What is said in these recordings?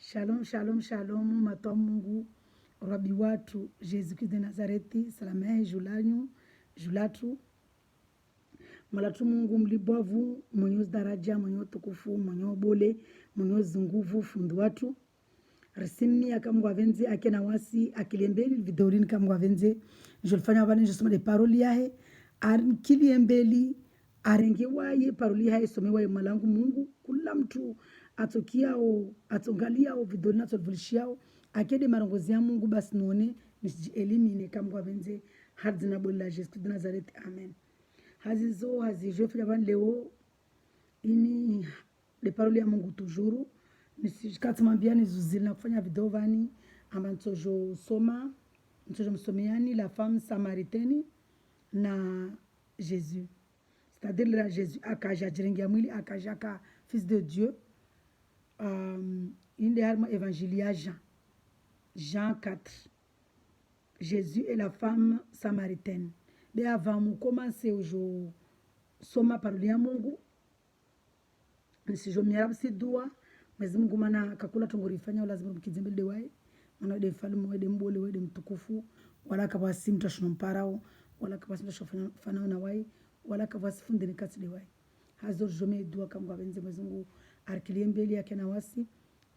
Shalom, shalom, shalom, matwa Mungu, Rabi watu, Jésus Christ de Nazareti, salamehe julatu. Malatu Mungu mlibovu, mwenye daraja, mwenye utukufu, mwenye ubole, mwenye nguvu, fundu watu. Risimi akamwa venze, akena wasi, akiliembeli, videorini kamwa venze. Jolfanya wabani, jesoma de paroli yahe, kiliembeli, arenge waye, paroli yahe, some waye malangu Mungu, kula mtu, atokiao, atongaliao, videorina atolvulishiao, akede marongozi ya Mungu basi none, nisiji elimine kamwa venze, hadzina bola Jesu de Nazareti, amen. Hazizo, hazijo, fanya wabani leo, ini, de paroli ya Mungu tujuru, nisikati mambia nizuzili na kufanya video vani amba ntojo msomiani la femme samaritaine na Jésus, c'est-à-dire la Jésus akaja jirengia mwili akaja ka fils de Dieu. Inde harma evangelia Jean 4, Jésus et la femme samaritaine. Mais avant de commencer au soma parole ya Mungu nisijo miarabu si dua Mwenyezi Mungu maana kakula tungorifanya lazima mkizembele dewai maana de falmu wede mbole wede mtukufu wala kabasi mtashono mparao wala kabasi mtashono fanao na wai wala kabasi funde nikati dewai hazo jome dua kama benze Mwenyezi Mungu arkiliembeli yake na wasi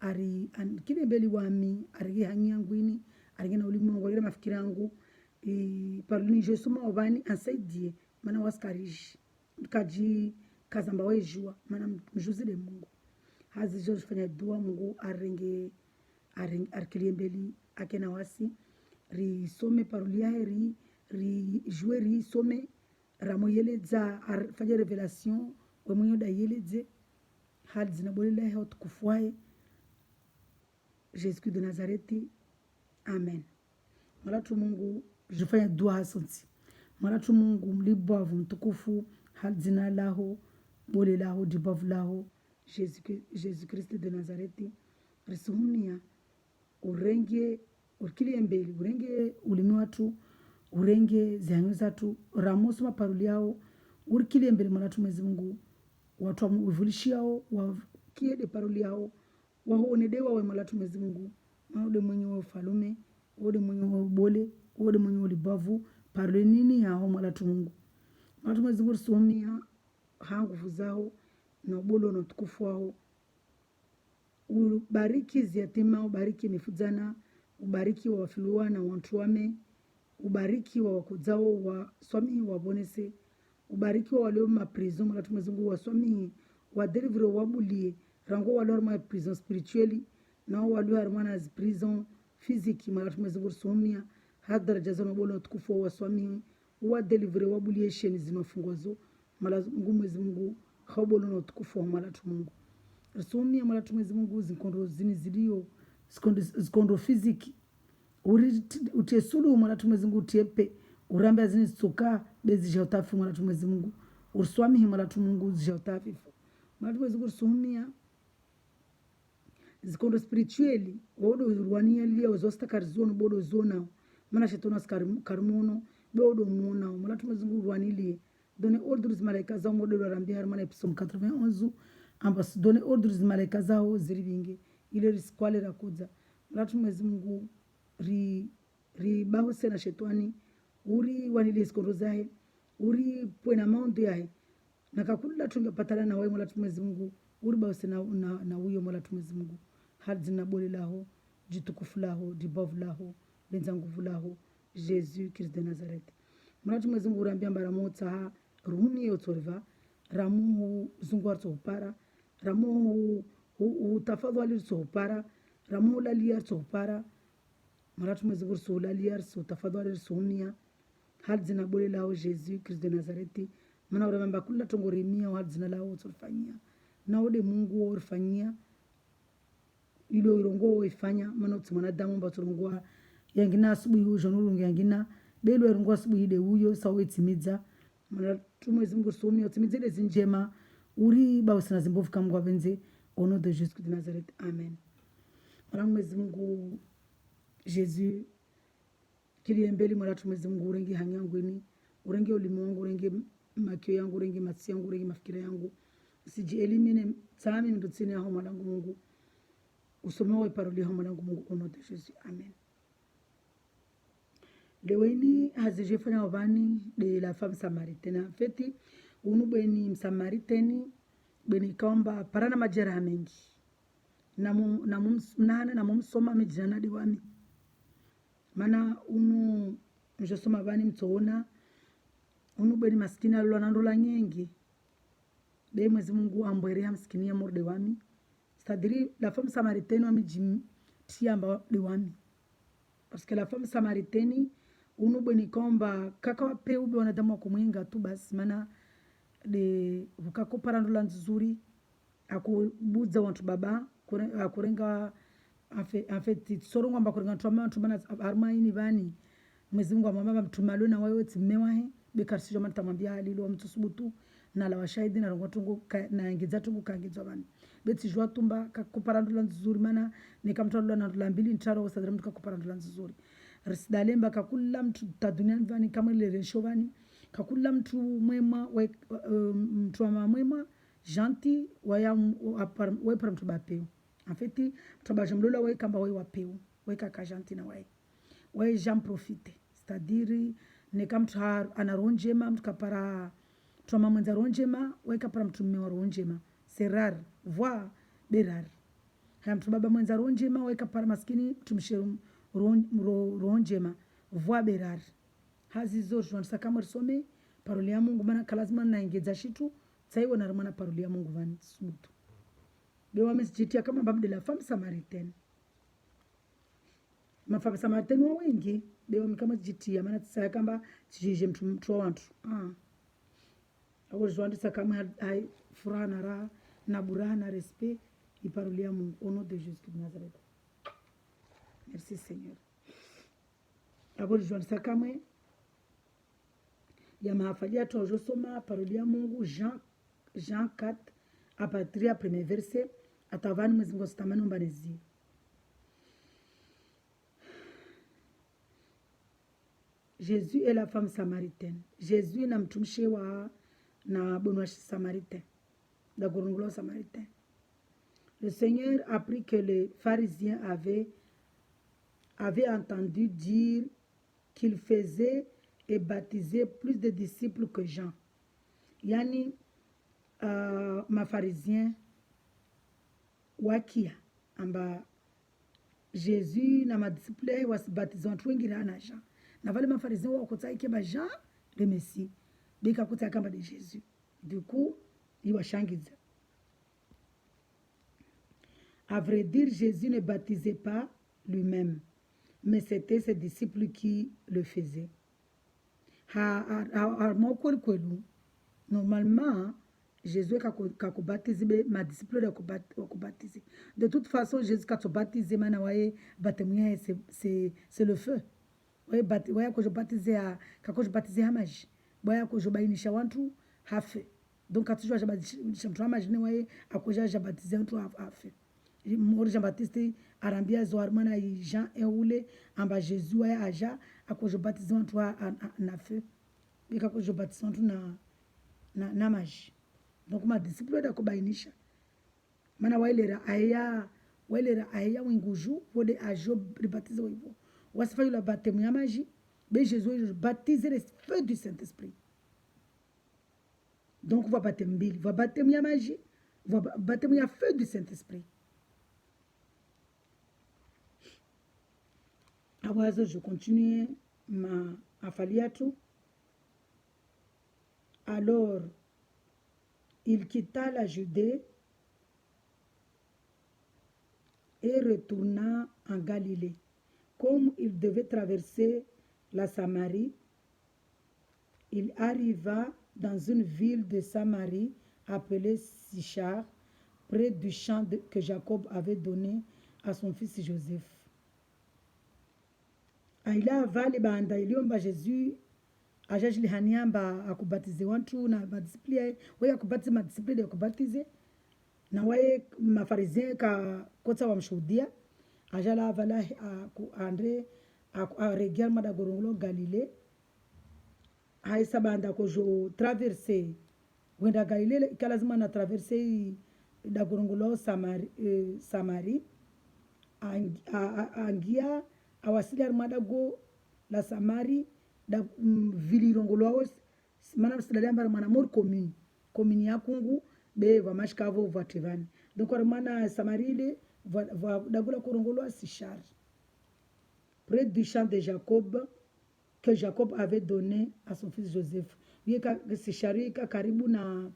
ari kiliembeli wami ari hanya ngwini ari na ulimwengu ile mafikira yangu parlini Yesu ma obani ansaidie maana waskarishi kaji kazamba wejua maana mjuzile Mungu hazijo fanya dua Mungu arenge arkiliembeli akena wasi ri some parolia ri jouer ri some ramo yeleza fanya revelation we mwenye da yeleze hali zinabolela hewa tukufuae Jésus de Nazareti, amen. Malatu Mungu jifanya dua hasonti malatu Mungu mlibavu mtukufu hali zina laho bole laho dibavu laho Jésus Christ de Nazareti risumia urenge urkiliembeli urenge ulimi watu urenge zihanyo zatu ramosu maparuli yao urkiliembeli malatu Mwenyezi Mungu watu wavulishiao wakiede paruli yao wahonedewa we malatu Mwenyezi Mungu maode mwenye wa ufalume ode mwenye wa ubole ode mwenye wa libavu paruli nini yao malatu Mungu malatu Mwenyezi Mungu risumia hanguvu zao na ubolo na utukufu wao. Ubariki ziyatima, ubariki mifuzana, ubariki wa wafiluwa na wantuwame, ubariki wa wakuzao wa swami wa bonese, ubariki wa walio maprizo malatu Mwenyezi Mungu wa swami wa delivre wabulie rango walio ma prison spiritually na walio harmana as prison physique malatu Mwenyezi Mungu sumia hadara jaza na ubolo na utukufu wa swami wa delivre wabulie sheni zinofungwazo malatu Mwenyezi Mungu khobolo na utukufu wa malatu Mungu risumia malatu Mwenyezi Mungu zikondo zinizidio zikondo fiziki utesulu malatu Mwenyezi Mungu tiepe urambe zinitsoka bezija utafi malatu Mwenyezi Mungu urswami malatu Mungu zija utafi malatu Mwenyezi Mungu risumia zikondo spiritually wodo ruwania lia uzosta karizono bodo zona mana shetona karmono bodo mona malatu Mwenyezi Mungu ruanilie donner ordres malaika zao modelo rambia harmana episode 91 ambas donner ordres malaika zao ziribinge ile riskwale rakuza malatu Mwenyezi Mungu ri bahuse na shetani uri wanile skoro zae uri pwena maundu yae nakakula tungepatana na wewe malatu Mwenyezi Mungu uri bahuse na huyo malatu Mwenyezi Mungu hadzi na bole laho jitukufu laho dibavu laho benza nguvu laho Jésus Christ de Nazareth malatu Mwenyezi Mungu rambia mbara motsa ruhuni yotorva ramu zungwar tsohupara ramu utafadhali tsohupara ramu lalia tsohupara malatu Mwenyezi Mungu tsohulalia tsohutafadhali tsohumia hadzina bole lao Jésus Christ de Nazareti mana uramba kula tongorimia hadzina lao tsorfanyia na ode Mungu orfanyia ilo irongo oifanya mana utsimana damu mbatsorongwa yangina asubuhi ujonulungu yangina belo irongo asubuhi de uyo sawetsimidza malatu Mwenyezi Mungu sumia utimizele zinjema uri bausina zimbovu kamgwa benze au nom de Jésus de Nazareth, amen. Malatu Mwenyezi Mungu Jésus kiliembeli malatu Mwenyezi Mungu urenge hanyangweni urenge ulimongo urenge makio yangu urenge matsi yangu urenge mafikira yangu siji elimine tsami ndotsini aho malangu Mungu usomewe paroli ya mwanangu Mungu au nom de Jésus. Amen. Leweni hazijifanya wabani de la femme samaritaine. En fait, unu bweni msamariteni bweni kaomba parana majeraha mengi. Na mumsoma mejana diwami. Mana unu njosoma bani mtoona unu bweni maskini alwa nandola nyingi. Be Mwenyezi Mungu ambwerea maskini ya morde wami. C'est-à-dire la femme samaritaine wami tiamba diwami. Parce que la femme samaritaine unu bweni kaomba kaka wape ube wanadamu wa kumwenga tu basi. Mana de vukako parandola nzuri akubuza wantu baba akurenga en fait sorongo amba kurenga tu mana arma ini bani Mwenyezi Mungu amwambia mtumalo na wewe timewahe bekarishwa manta mwambia halilo mtu subutu na la washahidi na rongo tungu na ingeza tungu kangezwa bani beti jwa tumba kakuparandula nzuri mana nikamtalola na ndula mbili ntaro wasadra mtu kakuparandula nzuri risidalemba kakula mtu ta duniani bani kama ile resho bani kakula mtu mwema mtu wa mwema gentil waya para mtu bapeu en fait tabajumlola wai kamba wai wapeu wai kaka gentil na wai j'en profite c'est-à-dire ne kam mtu anaronjema mtu kapara tuma mwenza ronjema wai kapara mtu mmewa ronjema c'est rare voir berar ha mtu baba mwenza ronjema wai kapara maskini tumshiru ronjema voir berar hazi zote tunataka msome paroli ya Mungu maana lazima naingeza shitu saiwa na ramana paroli ya Mungu vani subutu bewa mesijitia kama babu de la femme samaritaine mafemme samaritaine wa wengi bewa kama jitia maana tsaya kamba tijije mtu wa watu ako jwandisa kama hai furaha na raha na buraha na respect iparoli ya Mungu au nom de Jésus de Nazareth. Merci Seigneur. Ako jwandisa kama ya mahafalia tuojosoma paroli ya Mungu Jean 4 à partir du premier verset atavani Mwenyezi Mungu sitamani mbanizi. Jésus est la femme samaritaine. Jésus na mtumishi wa na bonwa samaritain. Da gorongolo samaritain. Le Seigneur a appris que les pharisiens avaient entendu dire qu'il faisait et baptisait plus de disciples que Jean. Yani mafarizien wakia amba Jésus na madisciple wasibatiza watu wengi na Jean na vale mafarizien wakota ikeba Jean le Messie bika kuta kamba de Jésus du coup iwashangiza. À vrai dire, Jésus ne baptisait pas lui-même, mais c'était ses disciples qui le faisaient. Normalement Jésus a baptisé ma disciple a baptisé. De toute façon, Jésus a baptisé manawaye batemouya c'est le feu. Waya ko je baptisé a kako je baptisé hamaji. Waya ko je bainisha wantu hafe. Donc atujwa je baptisé mtu hamaji ne waye akoja je baptisé wantu hafe. Mori Jean Baptiste arambia zoarmana Jean eule amba Jésus waya aja akoje baptisé wantu na feu. Bika ko je baptisé wantu na maji. Donc ma disciple da kubainisha mana wailera aya winguju pode ajo baptiser wivo wasifa yula baptême ya maji be Jésus baptiser le feu du Saint-Esprit. Donc va baptême mbili va baptême ya maji va baptême ya feu du Saint-Esprit. Awazo je continue ma afaliatu. Alors il quitta la Judée et retourna en Galilée. Comme il devait traverser la Samarie, il arriva dans une ville de Samarie appelée Sichar, près du champ que Jacob avait donné à son fils Joseph. Aila vale banda iliomba Jésus ajajili haniamba akubatize wantu na madiscipline wewe akubatize madiscipline ya kubatize na wewe mafarizien ka kota wamshuhudia ajala vala andre aregia mada gorongolo Galilée haisa banda ko jo traverser wenda Galilée kalazima na traverser da gorongolo Samarie angia awasili armada go la Samari da vili rongolwao mana msidali ambara mana mor commune ya kungu be va mashkavo vatevani donc armana Samarile va dagula korongolwa si charge près du champ de Jacob que Jacob avait donné à son fils Joseph. Yeka si sharika karibu na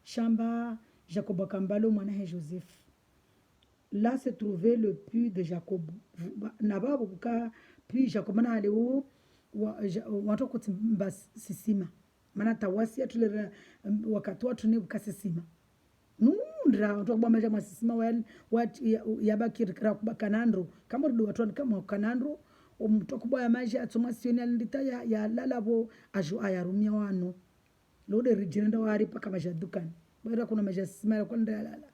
shamba Jacob akambalo mwanae Joseph. Là se trouvait le puits de Jacob. Naba buka puits Jacob mana aleo watu kutimba sisima. Mana tawasi atule wakati watu ne bukasisima. Nundra watu kwa maja masisima wat yabaki kanandro kama ndo watu kama kanandro umtokubo ya maji atsoma sioni alindita ya lalabo aju ayarumia wano lode rijenda wari paka majadukani bora kuna majasima kwa nda lala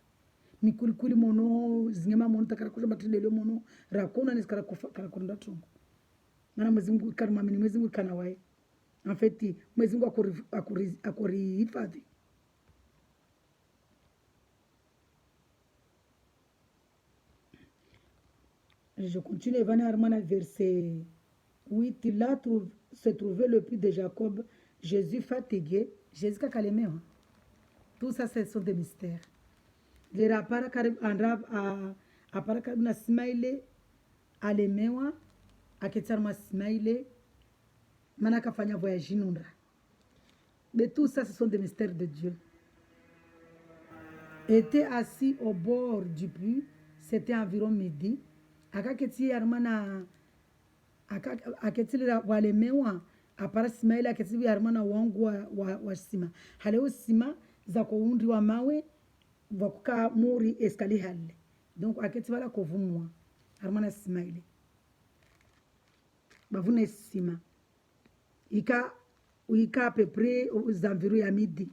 mikulikuli mono zingema mono takara kuja matendele mono rakona nisikara kufaka kunda tungu mana Mwenyezi Mungu karma mimi Mwenyezi Mungu kana wae en fait Mwenyezi Mungu akori hifadhi. Je continue, verset 8. Là se trouvait le puits de Jacob. Jésus fatigué. Jésus kakalemea. Tout ça, ce sont des mystères. Les rapara karib andrab a para karib na smaile alemewa aketarma smaile mana kafanya voyage inundra. Mais tout ça, ce sont des mystères de Dieu. Était assis au bord du puits. C'était environ midi. Akaketi armana aketili walemewa apara Ismaili aketili armana wangu wa sima haleo sima za kuundi wa mawe wakuka muri eskali hale donc aketi wala kovumwa armana Ismaili bavuna sima ika à peu près aux environs ya midi.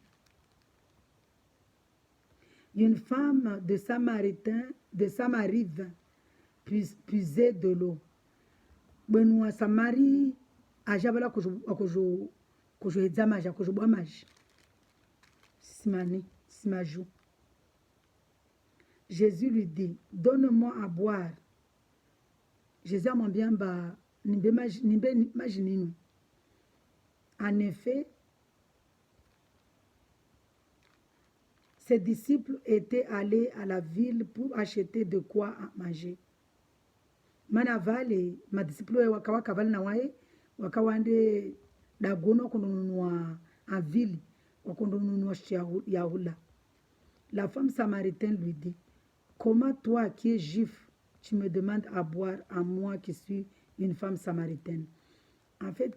Une femme de Samarie vint puiser de l'eau. Benua Samari ajabala kojo hedzamaja kojo bwamaji simaju. Jésus lui dit, donne-moi à boire. Jésus amwambia mba nimbe maji ninu. En effet, ses disciples étaient allés à la ville pour acheter de quoi manger. Mana vale madisciples wakawaka vale na wae wakawande dagono kununua en ville wakundunua yahula. La femme samaritaine lui dit, comment toi qui es juif tu me demandes à boire à moi qui suis une femme samaritaine? En fait,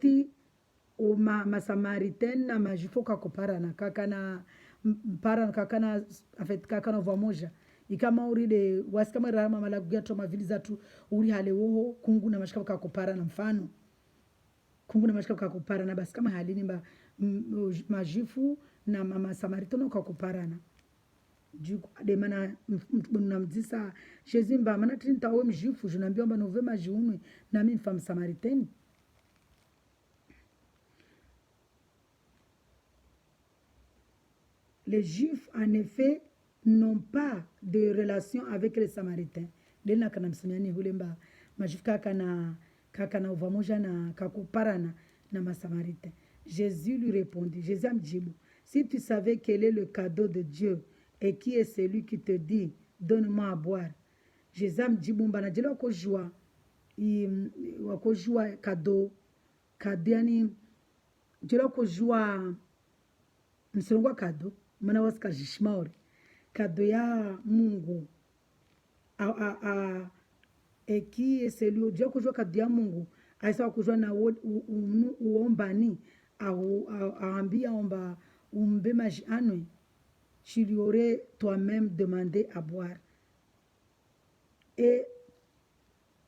ma samaritaine na majufu kakuparana kakana mpara kakana en fait kakana vamoja ikama uri de wasikama rama malaguya to mavili zatu uri hale woho kungu na mashika kakuparana mfano kungu na mashika kakuparana basi kama halini mba majifu na mama samaritano kakuparana juko de mana mnamzisa Jésus mba mana tinta o mjifu je nambia mba nove majiunwe na mimi femme samaritaine. Les Juifs, en effet, n'ont pas de relation avec les Samaritains. Lena kana msimiani hulemba majif kakana uvamoja na kakuparana na masamaritains. Jésus lui répondit, Jésus amjibu, si tu savais quel est le cadeau de Dieu et qui est celui qui te dit, donne-moi à boire. Jésus amjibu mba najele wakojua cadeau yani jele wakojua msilongwa cadeau mana wasika jishmauri kado ya Mungu eki eseli ujua kujua kado ya Mungu aisa kujua na uombani aambia omba umbe maji anwe tu lui aurais toi-même demandé à boire et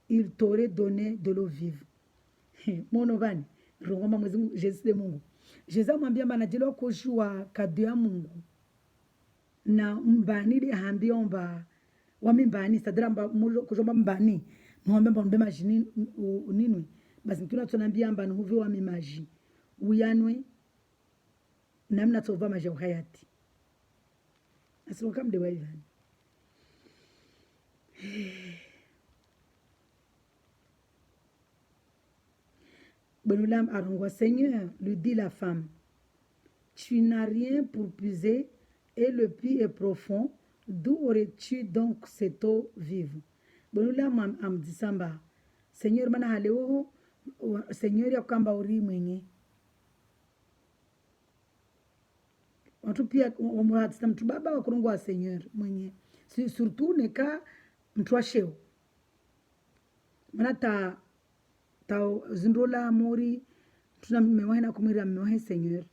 il t'aurait donné de l'eau vive. Mono bani rongoma mwezi Jésus de Mungu Jésus amwambia bana jelo kujua kado ya Mungu na mbani de hambi omba wami mbani sadra mba kujomba mbani mwambe mba maji ninwe basi nkina tunambia mba nuhuvi wami maji uyanwe namna tova maji hayati asilo kamde waivani Benulam arongwa, Seigneur, lui dit la femme, tu n'as rien pour puiser et le puits est profond. D'où aurais-tu donc cette eau vive? Benulam amdisamba, Seigneur mana haleo, Seigneur ya kwamba uri mwenye. Watu pia wamuhatisa mtu baba wakurungu wa Seigneur mwenye. Surtout neka mtu wa sheo. Mana ta zindola mori, tuna mewahe na kumira mewahe Seigneur.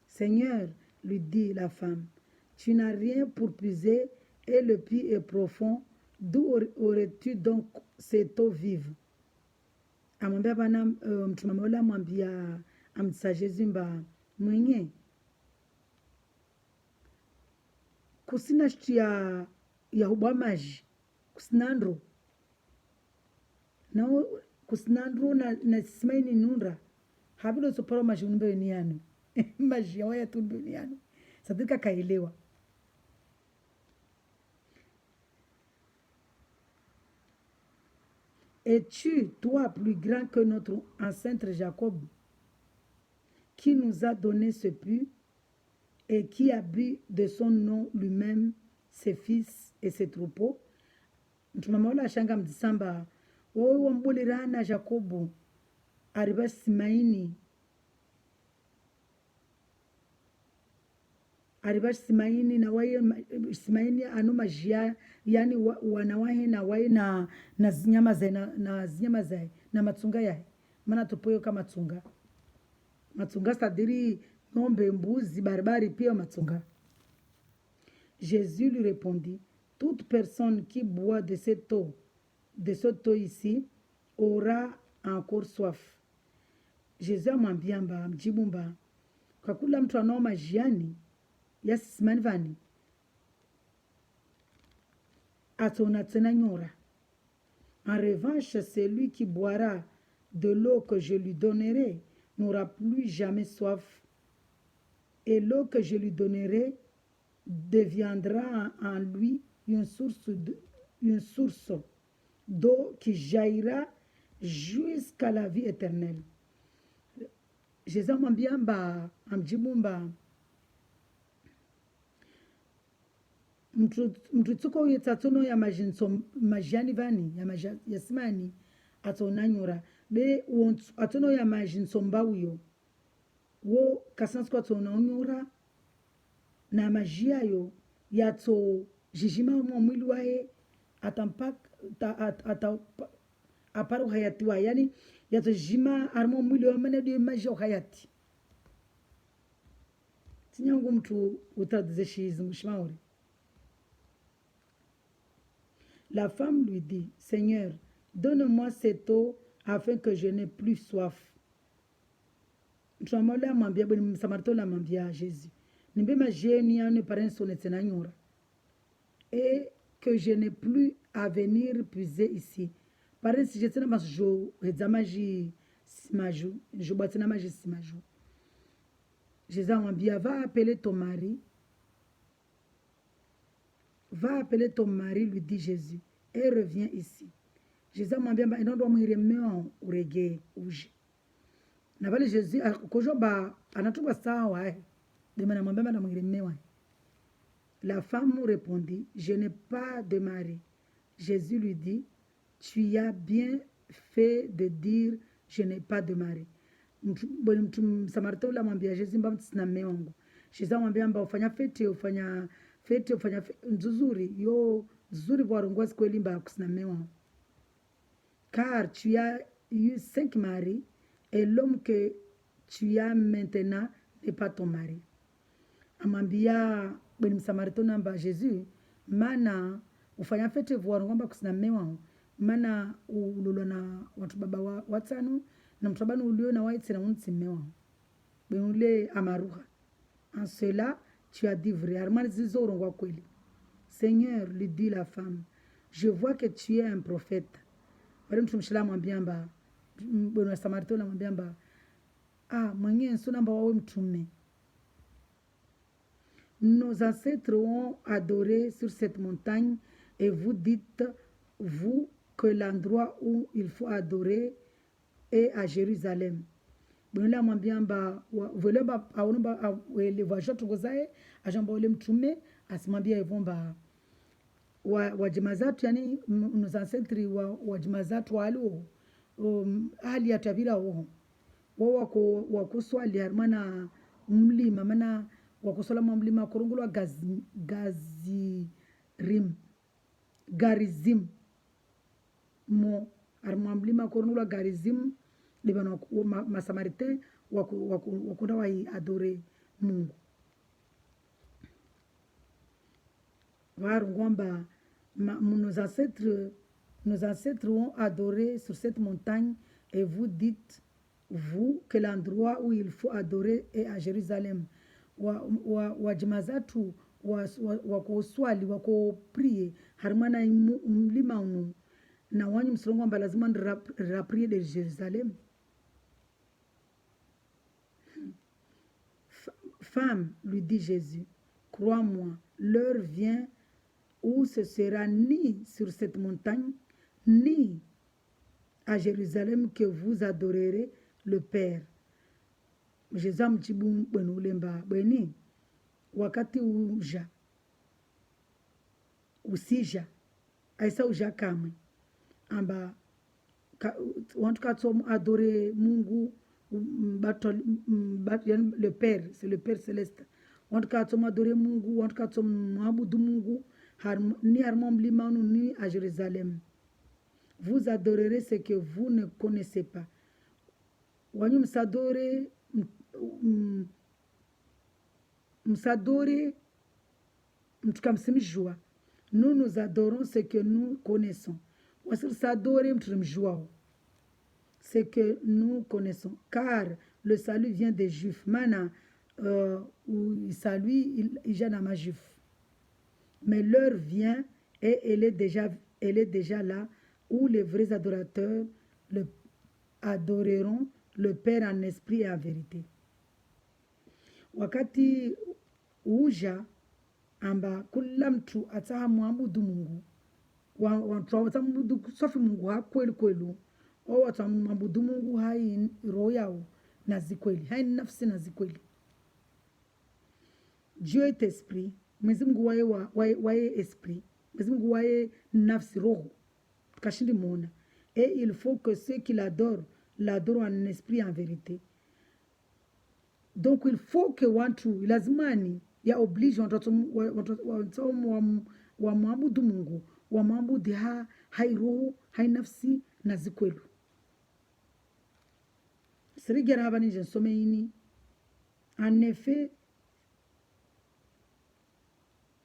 Seigneur, lui dit la femme, tu n'as rien pour puiser et le puits est profond. D'où aurais-tu donc cette eau vive? Amwambia bana mtu mamola mwambia amtisa Yesu mba mwenye kusina shtu ya hubwa maji kusinandro na kusinandro na simaini nundra habilo soparo maji unumbe niano maji ya waya tunbe niano sadika kaelewa. Es-tu, toi, plus grand que notre ancêtre Jacob, qui nous a donné ce puits et qui a bu de son nom lui-même, ses fils et ses troupeaux? Mtumamaula shanga mdisamba, wewe wambulirana Jacobo, ariba simaini na waye simaini anu majia, yani wanawahe na waye na zinyama zai na matsunga yae. Mana tupoyo kama matsunga. Matsunga sadiri ng'ombe, mbuzi, barbari pia matsunga. Jésus lui répondit, toute personne qui boit de cette eau ici aura encore soif. Jésus amwambia mjibu mba, kwa kula mtu anao majiani yes manvani atona tena nyora. En revanche, celui qui boira de l'eau que je lui donnerai n'aura plus jamais soif, et l'eau que je lui donnerai deviendra en lui une source d'eau qui jaillira jusqu'à la vie éternelle. Jésus amwambia mba amjibu mba mtu tsuko uyetsatsono ya majani vani ya simani atsonanyura be atsono ya majintsomba uyo wo kasansko atsonanyura na majia yo yatso jijima mwa mwili wae aparu hayati wa yani yatso jima armo mwili wa manedi majia hayati tinyangu mtu utadzize shizi mshimauri. La femme lui dit, Seigneur, donne-moi cette eau afin que je n'ai plus soif. Mtuamola mwambia bweni msamarito la mwambia Jésus. Nimbe majeni ya ne parenso netsenanyura. Et que je n'ai plus à venir puiser ici. Parensi jetena masjo hedzamaji simaju. Je boitena maji simaju. Jésus mwambia va appeler ton mari. Va appeler ton mari, lui dit Jésus, et reviens ici. Jésus m'a dit, il doit mourir mieux urege uji. Na vale Jésus kojoba anatuba sawa de mana mwambia na mourir mieux. La femme répondit, je n'ai pas de mari. Jésus lui dit, tu as bien fait de dire, je n'ai pas de mari. Mtu Samaritan la mwambia Jésus mba mtsina mume wangu. Jésus mwambia mba ufanya fete ufanya nzuzuri yo zuri warongwa kweli mba kusina mume wangu. Car tu as eu 5 maris et l'homme que tu as maintenant n'est pas ton mari. Amwambia bweni Msamaritan namba Jésus mana ufanya fete warongwa mba kusina mume wangu. Mana ulolo na watu baba watano na mtabano ulio na waitsi na unti mume wangu. Benule amaruha. En cela tu as dit vrai. Armani zizorongwa kweli. Seigneur, lui dit la femme, je vois que tu es un prophète. Wale mtu mshila mwambia mba bwana Samaritan mwambia mba mwenye nsona mba wawe mtume. Nos ancêtres ont adoré sur cette montagne et vous dites, vous que l'endroit où il faut adorer est à Jérusalem. Bwela mwambia mba vele ba aonomba wele vajatu gozae ajamba wale mtume asimwambia hivyo mba wa jamaa zatu, yani nos ancêtres wa jamaa zatu walo hali ya tabira wao wakuswali harmana mlima mana wakuswala mlima kurungulwa garizim mo harma mlima kurungulwa garizim libana masamaritain wakunda wa adore Mungu varungwamba nos ancêtres ont adoré sur cette montagne et vous dites vous que l'endroit où il faut adorer est à Jérusalem. Wajima zatu wakoswali wakoprie harmana mlima unu na wanyu msilongo amba lazima raprie de Jérusalem. Femme, lui dit Jésus, crois-moi, l'heure vient où ce sera ni sur cette montagne ni à Jérusalem que vous adorerez le Père. Jésus amjibu bwenulemba bweni wakati usija aisa uja kamwe amba wantu katsom adore Mungu le Père, c'est le Père céleste. Wantu katsom adore Mungu, wantu katsom mwabudu Mungu ni harmon mlimanu ni à Jérusalem. Vous adorerez ce que vous ne connaissez pas. Wanyu msadore mtukamsimjua. Nous adorons ce que nous connaissons. Wasir sadore mtumjua ce que nous connaissons, car le salut vient des Juifs. Mana où salut il vient à ma Juif. Mais l'heure vient et elle est déjà là où les vrais adorateurs adoreront le Père en esprit et en vérité. Wakati uja amba kila mtu atamuabudu Mungu watamuabudu safi Mungu ha kweli kweli au watamuabudu Mungu hai roho yao na zikweli hai nafsi na zikweli. Dieu est esprit, Mwenyezi Mungu wae esprit, Mwenyezi Mungu wae nafsi roho tukashindi muona. Et il faut que ceux qui l'adorent en esprit et en vérité. Donc il faut que watu lazimani ya oblige watu wa muabudu Mungu wa muabudu hai roho hai nafsi na zikwelu. Sirigera haba nije nsome ini. En effet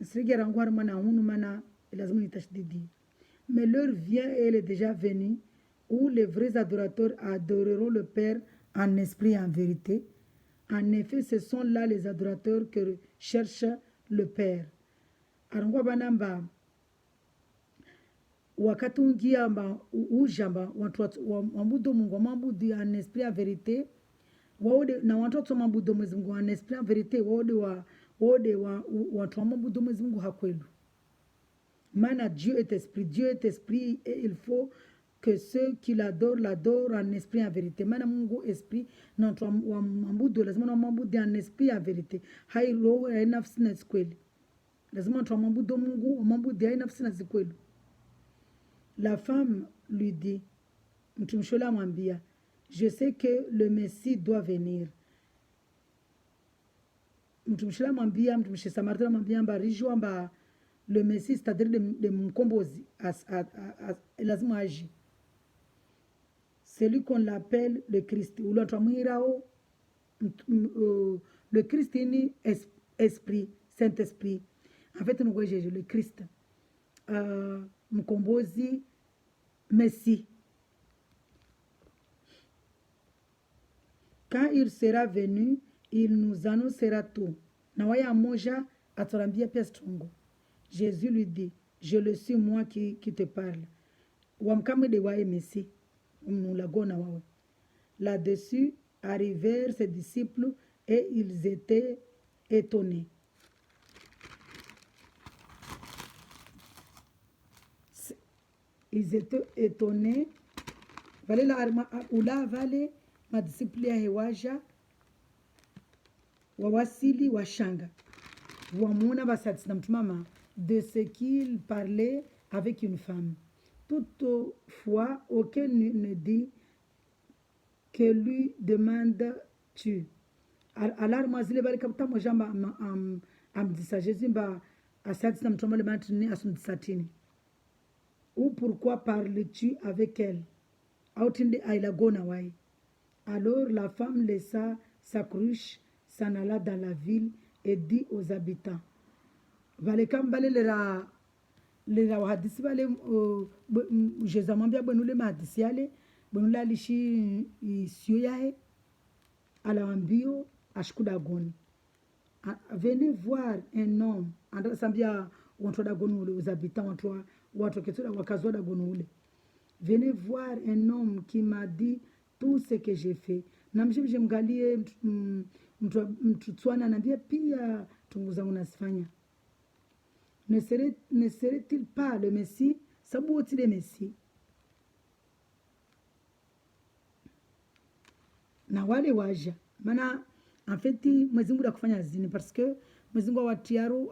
sirigera ngwara mana hunu mana lazimani tashdidi. Mais l'heure vient et elle est déjà venue où les vrais adorateurs adoreront le Père en esprit et en vérité. En effet, ce sont là les adorateurs que cherche le Père. Arangwa banamba wakati ungia amba ujamba watu wamudu Mungu wamudu en esprit en vérité wode na watu wamudu Mwenyezi Mungu en esprit en vérité wode watu wamudu Mwenyezi Mungu hakwelu. Mana Dieu est esprit et il faut que ceux qui l'adorent en esprit et en vérité. Mana Mungu esprit na wamwabudu lazima wamwabudu en esprit et en vérité. Hai roho ya nafsi na zikweli. Lazima wamwabudu Mungu wamwabudu ya nafsi na zikweli. La femme lui dit, mtumshola mwambia, je sais que le Messie doit venir. Mtumshola mwambia, mtumshe Samaritan mwambia mba rijua mba le Messie, c'est-à-dire le mkombozi lazima aji. Celui qu'on l'appelle le Christ. Ou l'autre le Christ est esprit, Saint-Esprit. En fait, nous voyons Jésus, le Christ. Mkombozi, Messie. Quand il sera venu, il nous annoncera tout. Nawaya moja atorambia pia strongo. Jésus lui dit, je le suis moi qui te parle. Wamkame de wae Messie. Là-dessus, arrivèrent ses disciples et ils étaient étonnés. ils étaient étonnés vale la ula vale madisipuli ya hewaja wawasili washanga wamwona basatisi na mtumama de ce qu'il parlait avec une femme. Toutefois, aucun ne dit que lui demande-tu. Alors, moi, je vais vous dire, Jésus mba asatisi na mtumama le mantini asundisatini. Ou pourquoi parles-tu avec elle? Autinde ailagona wai. Alors la femme laissa sa cruche, s'en alla dans la ville et dit aux habitants. Vale kambale lera wahadisi vale Jésus amwambia bwenu le mahadisi yale bwenu le alishi isio yahe alawambio ashikudagoni. Venez voir un homme andasambia watu dagoni ule aux habitants watu ketula wakazwa dagoni ule. Venez voir un homme qui m'a dit tout ce que j'ai fait. Na mjimje mgalie mtu tswana anambia pia tungu zangu nasifanya. Ne serait-il pas le Messie? Sabu oti le Messie. Na wale waja. Mana en fait Mwenyezi Mungu kufanya zini parce que Mwenyezi Mungu watiaru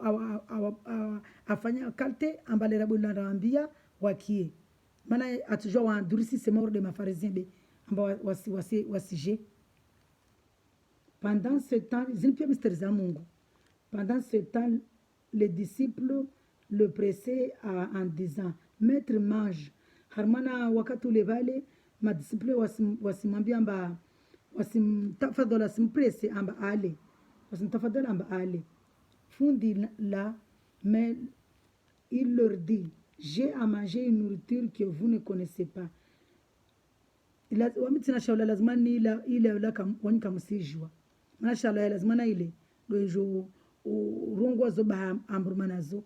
afanya kalte ambalera bwana anawaambia wakie. Mana atujua waandurisi semoro de mafarizien be amba wasije. Pendant ce temps, pendant ce temps, les disciples le pressaient en disant, Maître mange. Harmana wakati ule vale, madisciple wasimwambia amba, wasimtafadhala simpresse amba ale. Wasimtafadhala amba ale. Fundi là, mais il leur dit, j'ai à manger une nourriture que vous ne connaissez pas. Wamitina shaula lazima ni ile la wanyika msijua. Mana shaula lazima na ile dojo urongwa zo ba ambruma nazo.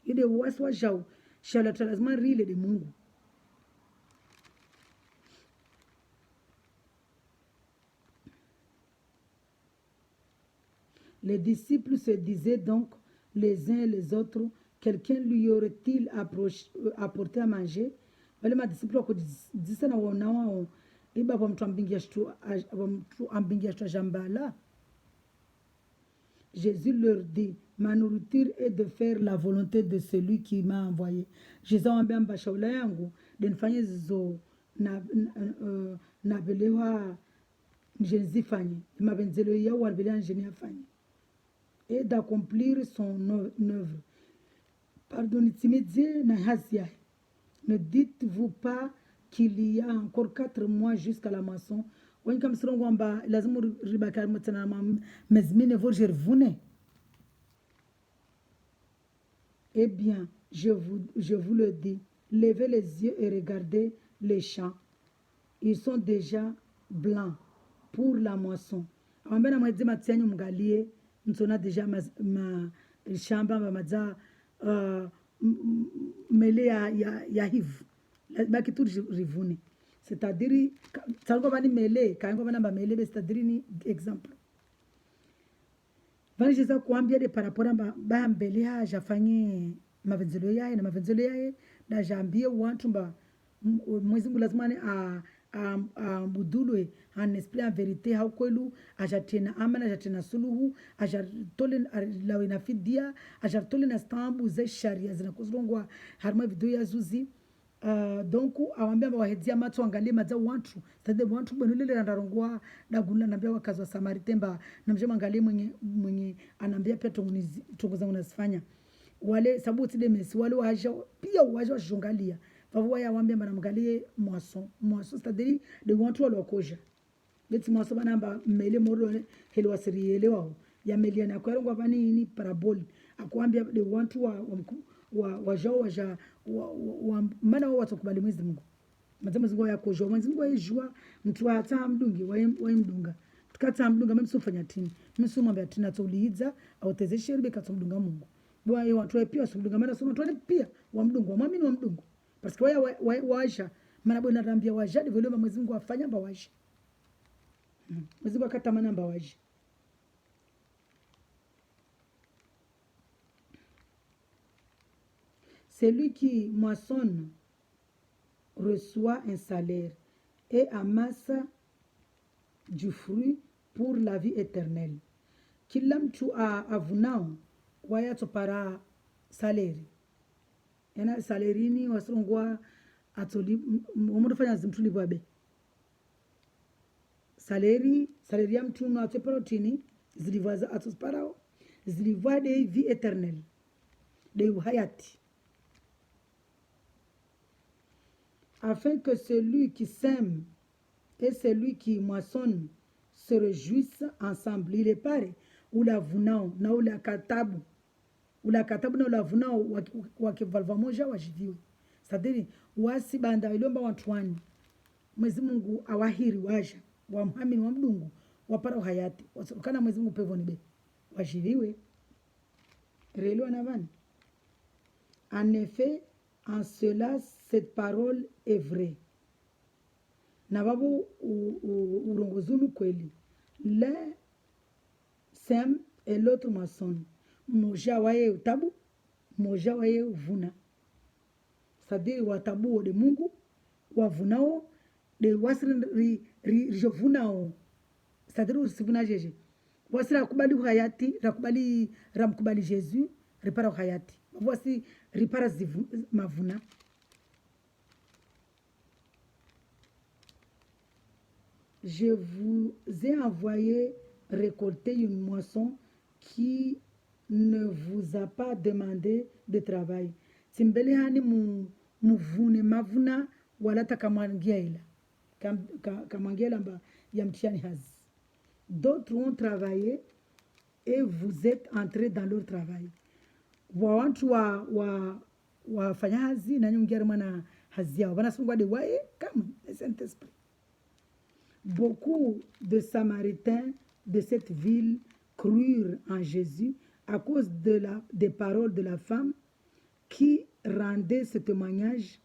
Ile waswa jao shaula lazima rile de Mungu. Les disciples se disaient donc les uns et les autres, quelqu'un lui aurait-il apporté à manger? Wale madisciples wako disa na wao iba kwa mtu ambingia shtu jambala. Jésus leur dit, ma nourriture est de faire la volonté de celui qui m'a envoyé. Jésus amwambia mbashaula yangu denifanye zo na belewa njenzifanye mabenzelo yao walbelea njeni afanye et d'accomplir son œuvre. Pardonnez-moi na hazia. Ne dites-vous pas qu'il y a encore 4 mois jusqu'à la moisson? Wanyika msirongo amba lazimu ribaka mtana mezmine vojervune. Eh bien, je vous le dis, levez les yeux et regardez les champs. Ils sont déjà blancs pour la moisson. Amambena mwezi matianyu mgalie, mtona déjà shamba maza mele ya hivu. Baki tu rivune. C'est-à-dire, salgo bani mele, kaingo bana ba mele, c'est-à-dire ni exemple. Vani jeza kuambia de parapora ba mbele ya jafanye mavenzelo yae na mavenzelo yae na jambie watu mba Mwenyezi Mungu lazima budulwe en esprit en vérité haukwelu ajatena amana ajatena suluhu ajatole lawe na fidia ajatole na stambu ze sharia zinakuzongwa harma video ya zuzi. Donc awambia wahedzia macho angalie maza watu tade watu benulele ndarongwa dagula nambia wakazi wa Samaritemba na mjema angalie mwenye anambia pia tongoza unazifanya wale sababu tide mesi wale waja pia waja washongalia favu ya wambia banamgalie moisson c'est-à-dire de watu wale wakoja beti moisson banamba mele moro heli wasiriele wao ya meliana kwa rongo bani ni parabole akwambia de watu waja mana watu kubali Mwenyezi Mungu mazama zingo ya kojo Mwenyezi Mungu yejua mtu hata mdungi wa mdunga tukata mdunga mimi sifanya tini mimi simwambia tina tuliiza au tezeshe ribe katumdunga Mungu bwa yeye watu pia sumdunga mana sio watu pia wa mdungu mwamini wa mdungu parce que waja mana bwana anambia waja ndivyo leo Mwenyezi Mungu afanya mba waja Mwenyezi Mungu akatamana mba waja. Celui qui moissonne reçoit un salaire et amasse du fruit pour la vie éternelle. Kila mtu avunao wayatopara saleri ena salerini wasongwa atoli umutofanya zimtu libwabe saleri ya mtu no atoprotini zilivaza atosparao zilivwa de vie éternelle de hayati, afin que celui qui sème et celui qui moissonne se réjouissent ensemble. Il est pareil ula vunao na ula katabu na ula vunao wakivalva moja wajiviwe. Sadiri wasi banda ilomba watuani Mwenyezi Mungu awahiri waja wa muamini wa mdungu wapara uhayati wasukana Mwenyezi Mungu pevo nibe wajiviwe relo anavani. En effet, en cela cette parole est vraie. Na babu urongozunu kweli. L'un sème et l'autre moissonne. Moja waye utabu, moja waye uvuna. C'est-à-dire watabu de Mungu, wavunao de wasiri rijovunao. C'est-à-dire usivuna jeje. Wasiri rakubali hayati, ramkubali Jésus, ripara hayati. Voici ripara mavuna. Je vous ai envoyé récolter une moisson qui ne vous a pas demandé de travail. Timbele hani muvune mavuna wala takamwangia ila. Kamwangia ila mba ya mtiani hazi. D'autres ont travaillé et vous êtes entrés dans leur travail. Wawantu wafanya hazi na nyongera mwana hazi yao. Wanasungwa de wae kama Saint-Esprit. Beaucoup de Samaritains de cette ville crurent en Jésus à cause des paroles de la femme qui rendait ce témoignage.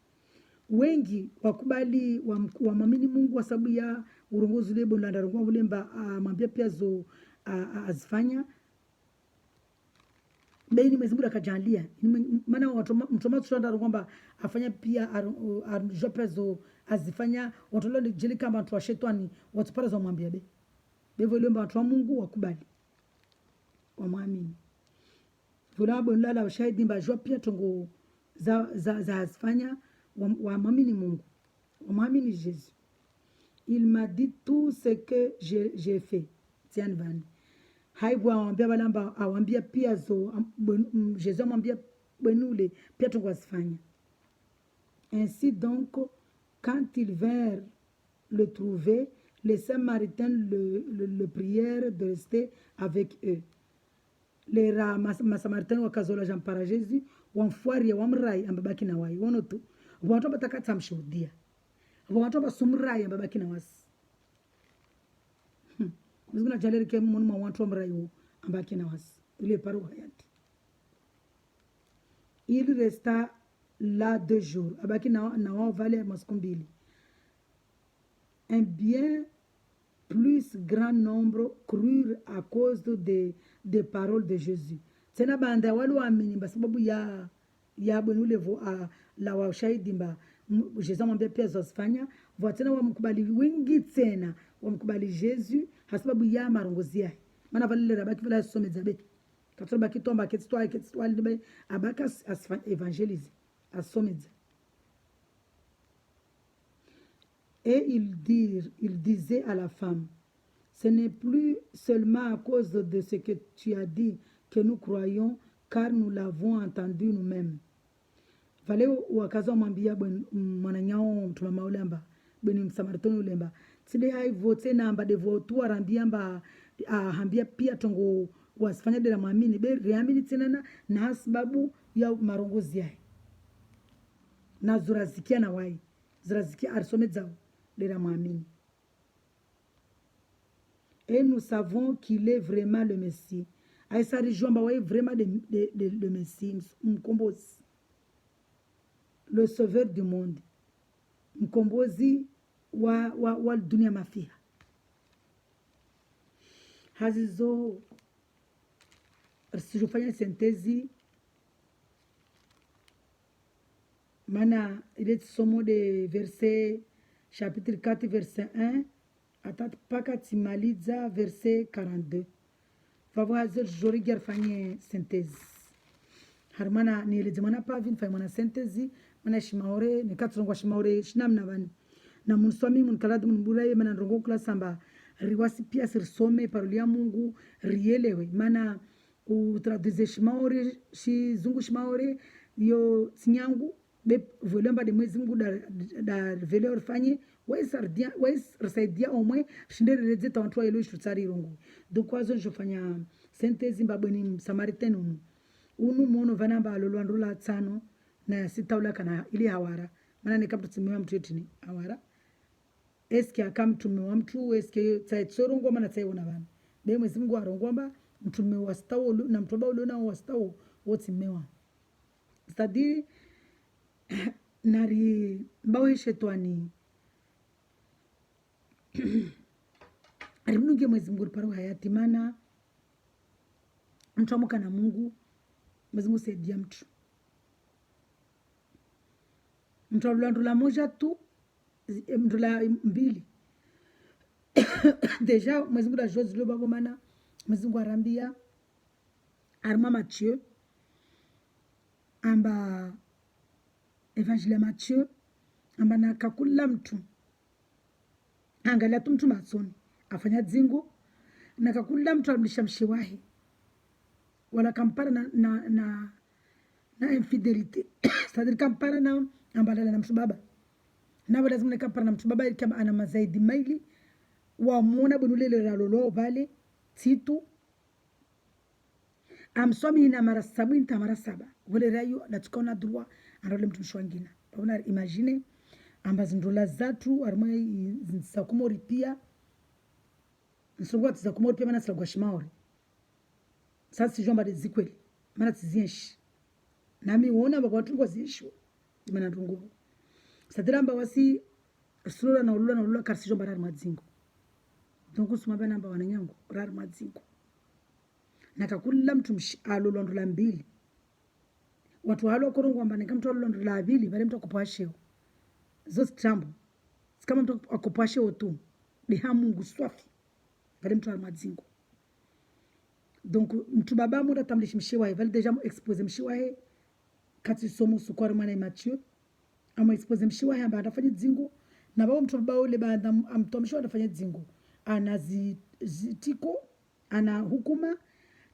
Wengi wakubali wamamini Mungu kwa sababu ya urongozi ule bonda rungwa ule mba mambia pia zo azifanya. Beni Mwenyezi Mungu akajalia. Maana watu mtoma tushanda kwamba afanya pia jopezo azifanya watu leo jeli kama watu wa shetani watu pale za mwambia be. Bevo ile watu wa Mungu wakubali. Wamwamini. Vulabo ndala ushahidi mba jopia tongo za azifanya wamwamini Mungu. Wamwamini Jésus. Il m'a dit tout ce que j'ai fait. Tiens Van. Haibu awambia balamba awambia pia zo Jésus amwambia benule pia tongo asifanya. Ainsi donc quand ils vinrent le trouver, les Samaritains le prièrent de rester avec eux. Les Samaritains wakazola jampara Jésus wamfuaria wamrai ambabaki na wai wonotu watu batakata mshuhudia watu basumrai ambabaki na wasi mzuna jalere ke munu watu wamrai ambaki na wasi ile paru hayati. Il resta là 2 jours abaki na wao vale maskumbili. Un bien plus grand nombre crurent à cause des paroles de Jésus. Tena banda wale waamini kwa sababu ya bwenule vo la washahidi mba Jésus amwambia pia zosifanya vo tena wamkubali wingi tena wamkubali Jésus sababu ya marongozi yake. Maana vale rabaki vile someza be. Katoba kitomba ketitwa libe abaka asifanya evangelize asomeza. Et il disait à la femme, ce n'est plus seulement à cause de ce que tu as dit que nous croyons, car nous l'avons entendu nous-mêmes. Vale wakaza mwambia mwananyao mtumama ulemba bweni msamaritoni ulemba tide hai vote namba de votu arambia mba hambia pia tongo wasifanya de la mwamini be riamini tena na sababu ya marongozi yake na zurazikia na wai zurazikia arsomezao de la mwamini. Et nous savons qu'il est vraiment le Messie. Aïssa Rijomba ouais vraiment le Messie, mkombozi. Le sauveur du monde. Mkombozi wa dunia mafia. Hazizo si je fanya sintesi Mana ile somo de verset chapitre 4 verset 1 paka timaliza verset 42. Vavo hazer jori ger fanye synthèse. Harmana ni ile mana pavi nifanye mana synthèse mana shimaore nikatrongo shimaore shinamna bani. Na munsomi munkaladu munburaye mana ndongo kula samba riwasi pia sirsome paroli ya Mungu rielewe mana utraduze shimaore shizungu shimaore yo sinyangu be volamba de mwezi Mungu da vele orfanye wais resaidia omwe shindere reze tawantwa yelo shutsari rongo donc wazo njofanya synthèse mbabweni Samaritan unu mono vanamba alolo andula tsano na sitaula kana ili hawara mana nikaptutsimiwa mtu yetini hawara eske akamtume wa mtu eske tsaitsorongo mana tsaiona bana be mwezi Mungu arongomba mtume wa stawo na mtoba ulona wa stawo wotsimewa c'est-à-dire nari mbawe shetwani alimnunge mwezi Mungu paro hayati mana mtu amuka na Mungu mwezi Mungu saidia mtu ndula moja tu ndula mbili deja mwezi Mungu da Jose loba gomana mwezi Mungu arambia arma Matthieu amba Evangile Matthieu amba na kakula mtu angalia tu mtu matsoni afanya dzingo na kakula mtu amlisha mshiwahi wala kampara na infidelite c'est-à-dire kampara na ambalala na mtu baba na wala lazima kampara na mtu baba kama ana mazaidi maili wa muona bonulele ralolo vale titu amsomi na mara 7 mara 7 wale rayo na tukona droit andole mtu mshwangina paona imagine ambazo ndola zatu armwe nsakumori pia nsongwa tsakumori pia mana slagwa shimaori sasa sijomba zikweli mana tsizinshi nami uona bakwatungo zisho mana ndungu sadiramba wasi sura na ulula karsijomba rar madzingo donc usuma bana amba wananyango rar madzingo nakakula mtu alolondola mbili watu halo korongo amba nikamtu alolondola mbili vale mtu akupasheo zote tambo kama mtu akupasheo tu ni Mungu swafi vale mtu almadzingo donc mtu baba muda tamlishi mshiwahe vale deja mu expose mshiwahe kati somo sukwari mwana Matthieu ama expose mshiwahe amba atafanya dzingo na baba mtu baba ule baada amtomshiwa atafanya dzingo ana zitiko ana hukuma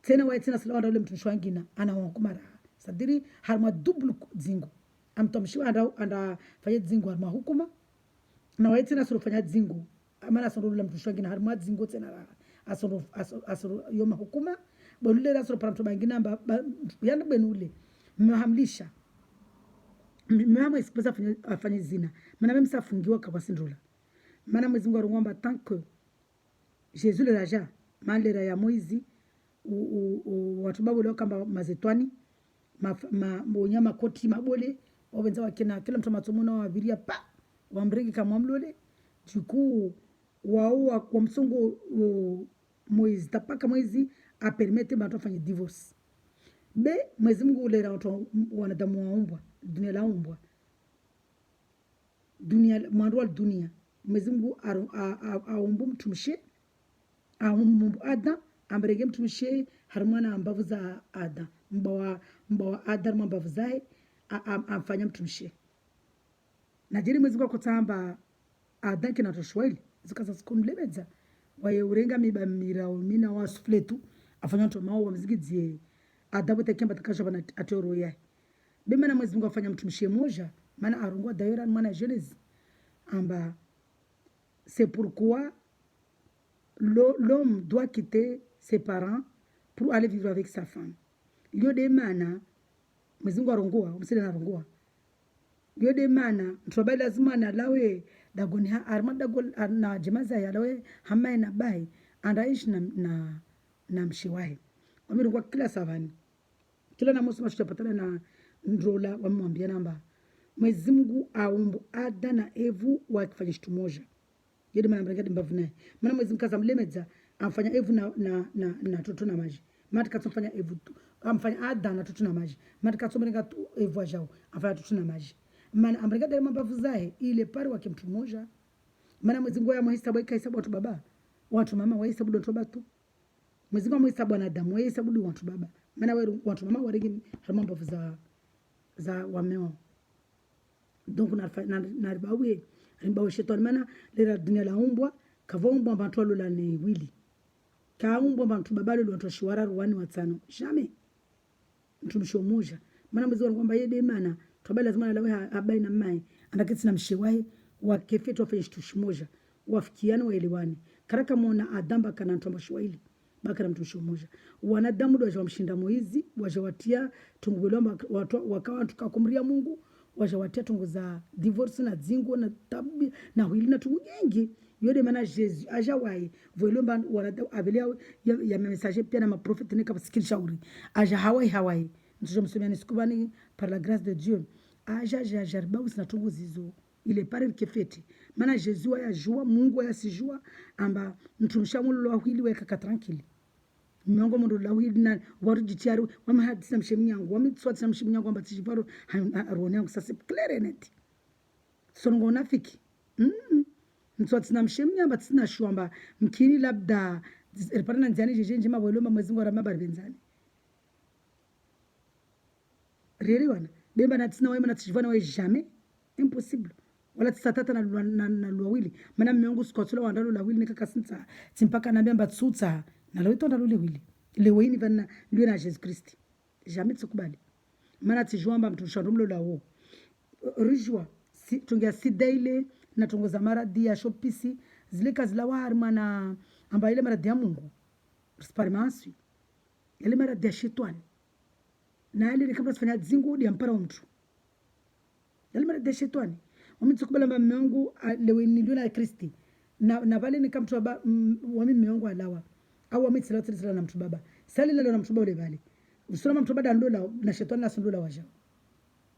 tena wa tena salawa ule mtu mshwangina ana hukuma raha sadiri harma double dzingo amtomshiwa anda fanya dzingo harma hukuma na wa tena suru fanya dzingo amana suru ule mtu mshwangina harma dzingo tena raha asoro yoma hukuma bonule rasoro para mtu bangina amba yana benule mhamlisha mama expose afanye zina mana mimi safungiwa kwa sindula mana mwezi Mungu arongomba tant que Jésus le raja malera ya Moizi watu babu leo kamba mazetwani monyama koti mabole wabenza wakina kila mtu matomona wabiria pa wambregi kama mlole juku wao kwa msongo Moizi tapaka Moizi apermete mtu afanye divorce be mwezi Mungu ule watu wanadamu waumbwa dunia la umbwa dunia mwandu wa dunia mwezi Mungu aumbu mtumshe aumbu Adam amberege mtumshe harmana ambavu za Adam mbawa Adam ambavu zae amfanya mtumshe najiri mwezi Mungu akotamba Adam kina toshwaili zikaza sikunlebeza waye urenga miba mirao mina wa sufletu afanya mtu mao wa mzigidzie Adam tekemba takasha bana atoro yae bima na mwezi Mungu afanya mtumshe moja mana arungwa daira mwana Genèse amba c'est pourquoi l'homme doit quitter ses parents pour aller vivre avec sa femme. Lio de mana mwezi Mungu arungwa umsile na arungwa lio de mana mtoba lazima na lawe dagoni ha arma dagol na jemaza ya lawe hama na bai andaishi na mshiwahi wamirungwa kila savani kila na musu mashutapatana na ndrola wamwambia namba mwezi Mungu aumbu Ada na Evu wakifanya kitu moja yedi mana mbrengadi mbavu naye mana mwezi Mungu kazamlemeza amfanya Evu na toto na maji mati katsofanya Evu tu amfanya Ada na toto na maji mati katsomrenga tu Evu ajao amfanya toto na maji maana amrega dali mabavu zae ile pare wake mtu mmoja maana Mwenyezi Mungu yamuhesabu ikahesabu watu baba watu mama wahesabu ndo batu Mwenyezi Mungu amuhesabu wanadamu wahesabu watu baba maana watu mama warigi harima mabavu za wameo donc na ribawe ribawe shetani maana lera dunia la umbwa kavaumbwa bantu alola ni wili kaumbwa bantu baba lolo watu shiwara ruwani watano jamais mtu mshomoja maana Mwenyezi Mungu kwamba yeye maana tobala lazima lawe habai na mai andakiti na mshewae wakefetu wafanye kitu kimoja wafikiane waelewane karaka muona adamba kana ntomba shwaili bakara mtu mshomoja wanadamu ndio wamshinda Moizi wajawatia tungubelomba watu wakawa tukakumria Mungu wajawatia tungu za divorce na zingo na tabi na hili na tungu nyingi yode maana Jesus ajawai voilomba wanadamu abelia ya message pia na maprofeti nika sikili shauri aja hawai ndio msomeni sikubani par la grâce de Dieu aja jarba usina tungu zizo ile pare kefeti maana Jesus ayajua Mungu ayasijua amba mtumshamulo wa hili weka tranquille miongo mundu la hili na warujitiaru wama hadisa mshemnyangu wamitswatsa mshemnyangu amba tishiparo arone yangu sasa clear net songo nafiki mtswatsa mshemnyamba tsina shwamba mkini labda ripana nzani jeje mabo lomba Mwenyezi Mungu aramaba benzani really wana bemba na tsina wema na tishivana we jamais impossible wala tsatata na luwili maana miongo sikotsola wandalo la wili nikakasinta timpaka na bemba tsutsa na leo tonda lule wili leweni vana ndio na Jesus Christ jamais tsukubali maana tijwamba mtu shandomlo lawo rijwa si tungia sidaile na tungoza maradi ya shopisi zile kazi la warma na amba ile maradi ya Mungu sparmansi ile maradi ya shetani na ile kama tufanya zingu ya mpara mtu ile maradi ya shetani wamitsukubala mba Mungu leweni ndio na Kristi na vale ni kama mtu wami Mungu alawa au wamitsila na mtu baba sali lalo na mtu baba vale usoma mtu baba ndola na shetani nasundola waja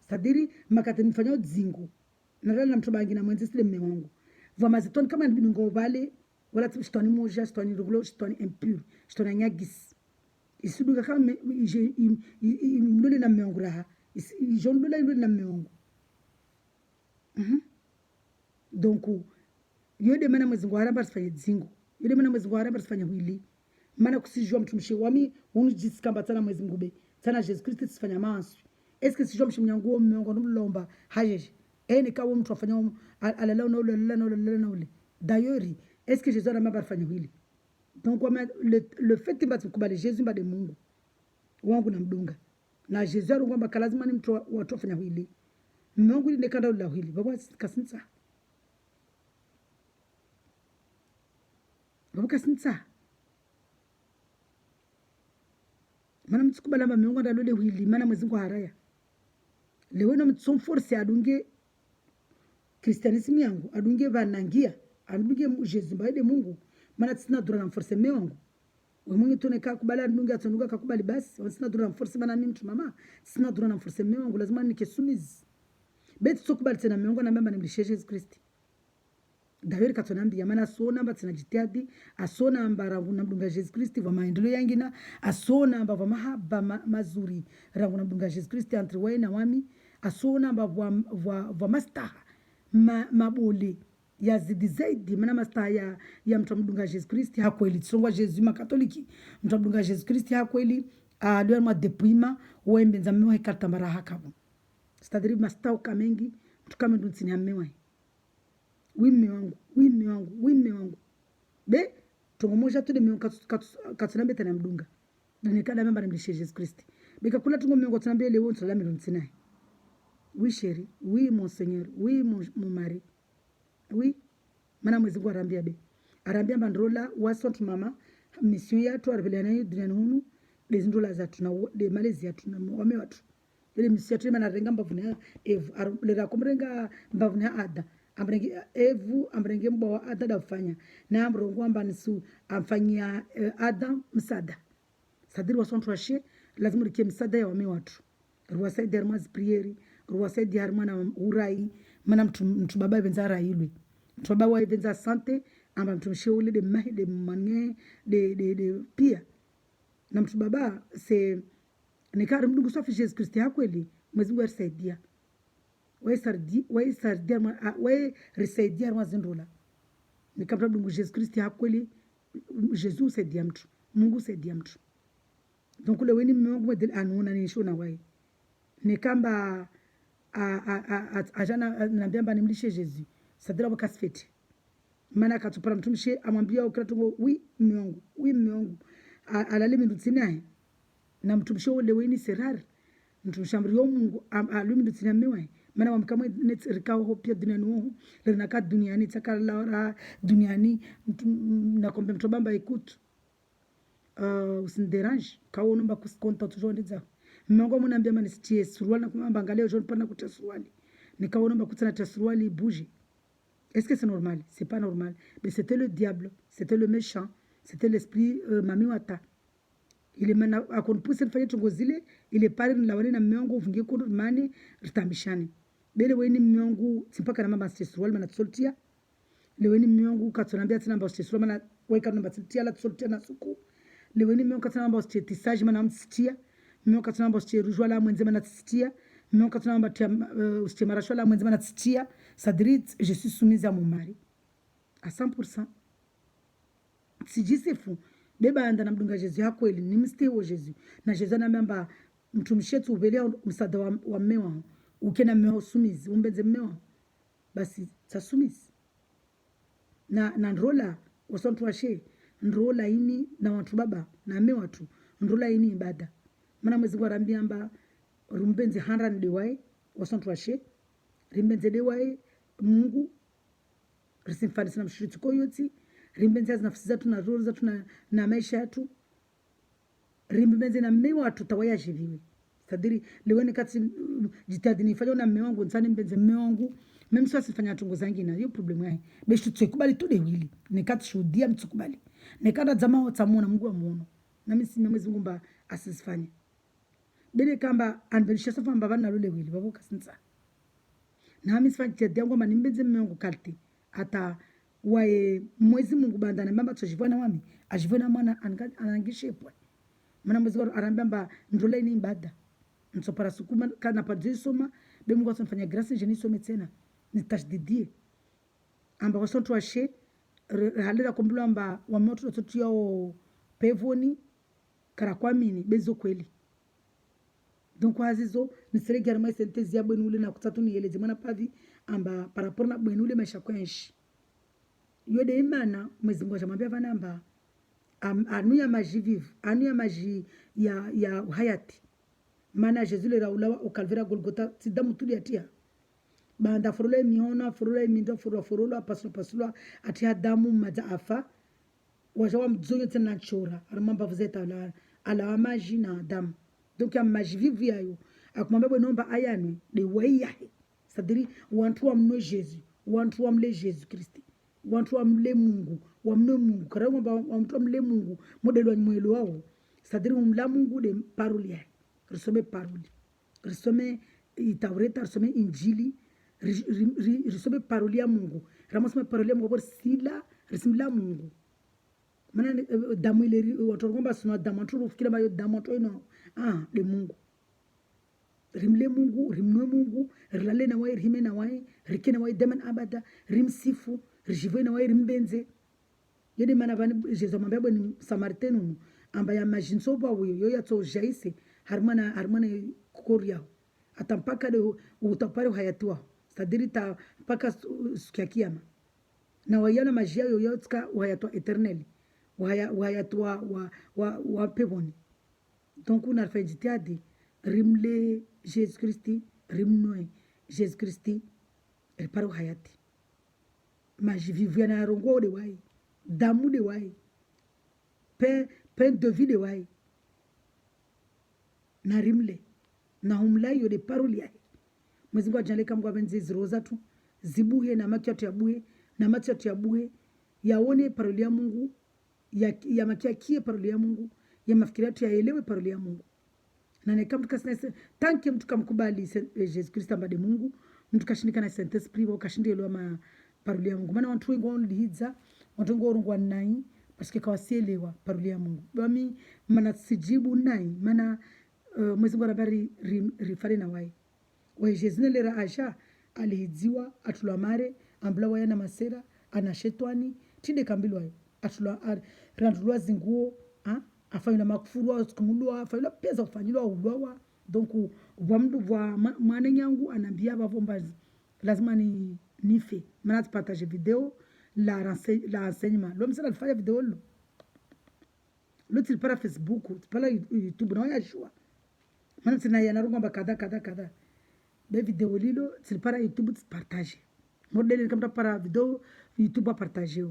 sadiri makati nifanya zingu na lalo na mtu bangi na mwenzi sile mme wangu vama zitoni kama ngo vale wala shetani moja shetani regulo shetani impure shetani nyagis isuduka kama mlole na mme wangu raha ijondola ile na mme wangu donc yode mana Mwenyezi Mungu aramba sifanye zingu yode mana Mwenyezi Mungu aramba sifanye hili maana kusijua mtumishi wami unjisikamba tana Mwenyezi Mungu be tana Jesus Christ sifanya masu eske sijua mshimnyangu miongo nomlomba hajeje ni kawo mtu afanya alala na ule d'ailleurs eske Jesus aramba sifanye hili donc le fait que kubali Jesus mbade Mungu wangu na mdunga na Jesus arungomba kalazima ni mtu watu afanya hili Mungu ni kanda la hili baba kasinsa baba kasinsa mana mtsikubala mba Mungu ndalole hili mana Mwenyezi Mungu haraya lewe no mtsomforce adunge kristianisme yangu adunge vanangia adunge Jesus baide Mungu mana tsina dura na force me wangu we Mungu toneka kubala adunge atonuka kakubali basi tsina dura na force mana mimi mtu mama tsina dura na force me wangu lazima nikesumizi beti sokubali tena Mungu na mbamba nimlishe Jesus Christ David katonambia maana sona amba tena jitiadi asona amba rangu na mdunga Jesus Christ va maendeleo yangina asona amba va mahaba mazuri rangu na mdunga Jesus Christ entre wewe na wami asona amba va mastaha mabole ya zidi zaidi maana mastaha ya mtu mdunga Jesus Christ hakweli tsongwa Jesus makatoliki mtu mdunga Jesus Christ hakweli ndio ma depuima wembenza mwe karta maraha kabo stadiri mastaha kamengi tukame ndutsini amewa wime wangu be tongo moja tude miongo katsunambe tena mdunga nikada memba nimlishe Jesus Christ beka kula tungo miongo tunambe lewo tsalame ntsinaye oui chéri oui mon seigneur oui mon mari oui mana Mwenyezi Mungu arambia be arambia bandrola wasontu mama mission yatu arvelana dunia hunu lezindola za tuna de Malaysia tuna wame watu ile mission yatu mana renga mbavuna lera kumrenga mbavuna ada ambrenge evu ambrenge mbo ada kufanya na ambrongo amba nisu amfanyia ada msada sadiri wasontu washe lazima rike msada ya wame watu ruwasaidi armazi prieri ruwasaidi armana urai mana mtu baba benzara ilwe mtu baba wa benza sante amba mtu msheule de mahide manye de pia na mtu baba se nikari mdungu safi Jesus Kristo hakweli Mwenyezi Mungu arsaidia wai risaidia mwazindola nikamta dungu Jesus Kristi hakweli Jesus saidia mtu Mungu saidia mtu donc le weni Mungu medel anuna ni shona wai nikamba ajana nambiamba nimlishe Jesus sadira wakasfeti maana akatupara mtumshe amwambia ukiratungo wi Mungu alale mindutsinaye na mtumshe ule weni serari mtumshamrio Mungu alumi ndutsinamiwa maana wamkamwe rikao hopia duniani wo rinaka duniani tsakalara duniani nakombe mtobamba ikutu usinderange kawo nomba kuskonta tujondeza mmango munambia mani sitie suruali na kumamba angalia jon pana kutia suruali nikawo nomba kutsana tia suruali bouge. Est-ce que c'est normal? C'est pas normal. Mais c'était le diable, c'était le méchant, c'était l'esprit mamiwata. Ile mana akonpuse mfanye tongozile ile pale nilawani na miongo ufungie kundu mani ritambishane bele weni miongo simpaka na mamba stesrual mana tsoltia le weni miongo katsonambia tina mamba stesrual mana weka namba tsoltia la tsoltia na suku le weni miongo katsona mamba stetisage mana mstia miongo katsona mamba sterujwa la mwenze mana tstia miongo katsona mamba stemarashwa la mwenze mana tstia sadrit je suis soumise à mon mari à 100%. Si c'est fou beba anda namdunga Jesu yako ili ni mstewo Jesu na Jesu anambia mtumshetu ubelea msada wa mewa ukena mewa sumizi umbeze mewa basi tasumizi na nrola wasontu washe nrola ini na watu baba na mewa tu nrola ini ibada maana mwezi kwa rambia amba rumbenze 100 dewai wasontu washe rimbenze dewai Mungu risimfanisi na mshirituko yoti rimbenze nafsi zetu na roho zetu na maisha yetu rimbenze na mme watu tawaya jiviwe sadiri leweni kati jitadi nifanya na mme wangu nsani mbenze mme wangu mimi sio sifanya tungo zangi na hiyo problem yake beshu tukubali tu dewili nikati shuhudia mtukubali nikada jamaa watamona Mungu amuono na mimi si mwezi ngumba asisifanye bele kamba anbelisha safa mbaba na lule wili babo kasinza na mimi sifanye tedi yangu mani mbenze mme wangu kalti hata wae mwezi Mungu bandana mamba tujivona wami ajivona mwana anangishepwa mana mwezi kwa arambamba ndole ni ibada nsopara sukuma kana padisoma be Mungu asanfanya grace je nisome tena nitashdidie amba wasonto washe halira kombula amba wa moto tutio pevoni kara kwamini bezo kweli donc wazizo nisirege arma sentezi ya bwenule na kutatu ni yeleze mwana pavi amba parapor na bwenule maisha kwenshi yode imana mwezi ngoja mwambia vanamba anu ya maji vive anu ya maji ya hayati mana Jesus le raula o calvera Golgotha tidamu tuliatia banda furule miona furule mindo furula pasula ati adamu madaafa wajawa mzonyo tena chora armamba vuzeta ala maji na adamu donc ya maji vive yayo akumwambia bwenomba ayane de wayahe sadiri wantu wa mno Jesus wantu wa mle Jesus Kristi wantu wa mle Mungu wa mno Mungu karamu ba wantu wa mle Mungu modelo wa mwelo wao sadiri umla Mungu de paroli risome paroli risome Taureta risome Injili risome paroli ya Mungu ramasome paroli ya Mungu por sila risimla Mungu mana damu ile watu ngomba suna damu tu fikira bayo damu to ino de Mungu rimle Mungu rimwe Mungu rilale na wai rime na wai rikena wai deman abada rimsifu rijive na wai rimbenze yede mana bani Jesus mambabo ni Samaritenu amba ya majinso ba yo ya to jaise harmana koria atampaka de utapare hayatua sadiri ta paka sikia kiyama na wayana majia yo yotka hayatua eternel hayatua wa pevoni donc on a fait jitiadi rimle Jesus Christi rimnoe Jesus Christi reparo hayati maji vivia na rongo de wai damu de wai pain de vie de wai na rimle na humlayo de paroli yake mwezi ngwa jale kamgwa benzi ziroza tu zibuhe na makiatu ya buhe na makiatu ya buhe yaone paroli ya Mungu ya makia kie paroli ya Mungu ya mafikiri yetu yaelewe paroli ya Mungu na nekamtu kasina tanki mtu kamkubali Jesus Kristo mbade Mungu mtu kashindika na Saint Esprit wa kashindelo ma paroli ya Mungu maana watu wengi wanalihiza watu wengi warungwa nai paske kawasielewa paroli ya Mungu bami mana sijibu nai mana mwezi ngwa habari rifare na wai Jesus ne lera aja alihidziwa atulwa mare ambula waya na masera ana shetani tinde kambilwa atulwa randulwa zinguo afanywa makufuru kumulwa afanywa pesa kufanywa ulwa donc vwa mdu vwa mwana nyangu anambia bavomba lazima ni nife maana partage video la enseignement lo msala alifanya video lo tilipara Facebook tilipara YouTube na yashua maana tina yanarunga kadha be video lilo tilipara YouTube partage modeli kama para video YouTube partage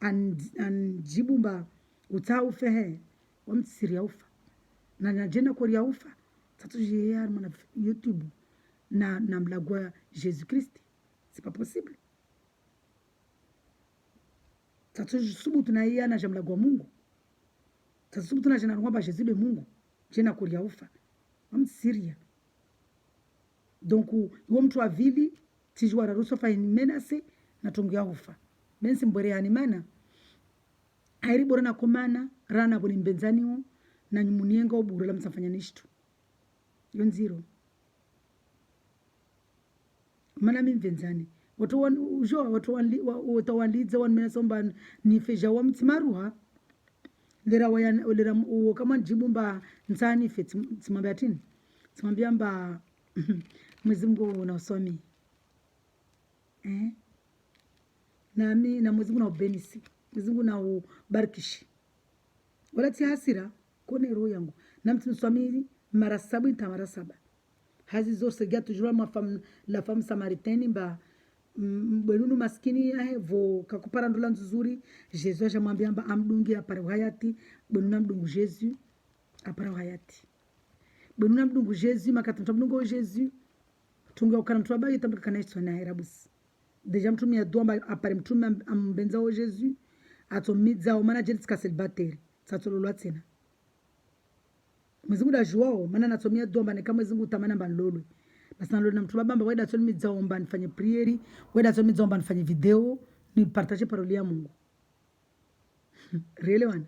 an jibumba utaufe he wamtsiria ufa na najena koria ufa tatu yeye mwana YouTube na mlagwa Jésus Christ c'est pas possible tatu subutu na yeye na jamlagwa Mungu tatu subutu na jena ngomba Jésus de Mungu jena koria ufa wamtsiria donc wo mtu avili tijwara ruso fa menace na tongia ufa bensi mbore animana airi bora na komana rana boni mbenzaniwo na nyumunienga obura la msafanya nishtu yonziro mana mimvenzani watu wanliza wan mena somba ni feja wa mtimaruha lera kama jibumba nsani fe timambia tini timambia mba Mwezi Mungu na usomi nami na Mwezi Mungu na ubenisi Mwezi Mungu na ubarikishi wala ti hasira kone roho yangu na mtumiswamiri mara 7 nta mara 7 hazi zose gatu jura la femme samaritaine mba mbelunu maskini yahe vo kakupara ndola nzuri Yesu ajamwambia mba amdungi apare hayati bwenuna mdungu Yesu apare hayati bwenuna mdungu Yesu makatatu mdungu Yesu tunga ukana mtu abaye tambika kana Yesu na herabus deja mtumia domba apare mtume ambenza o Yesu atomidza o manager tika celibatere tsatsololwa tsena mwezingu da juao mana natomia domba ne kama mwezingu tamana mbalolo basi nalo na mtu babamba weda tsolimidza omba nifanye prieri weda tsolimidza omba nifanye video ni partage parole ya Mungu really wana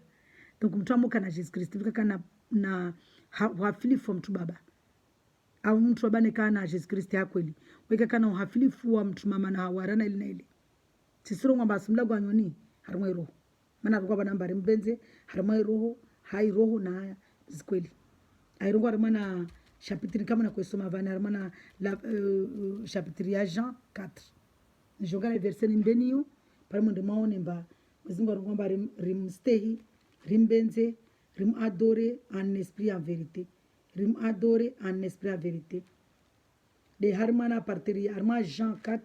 donc mtu amuka na Jesus Christ fika kana na hafilifu mtu baba au mtu baba ne kana Jesus Christ ya kweli weka kana hafilifu wa mtu mama na hawarana ile na ile tisiro ngamba simlagwa nyoni harumwe roho mana kwa bana mbare mbenze harumwe roho hai roho na haya zikweli airongo harumana chapitre kama na kusoma vana harumana la chapitre ya Jean 4 njoga na verset mbeniyo pale mwende maone mba mzingo arongo mba rimstehi rimbenze rim adore en esprit en vérité rim adore en esprit en vérité de harumana à partir ya harumana Jean 4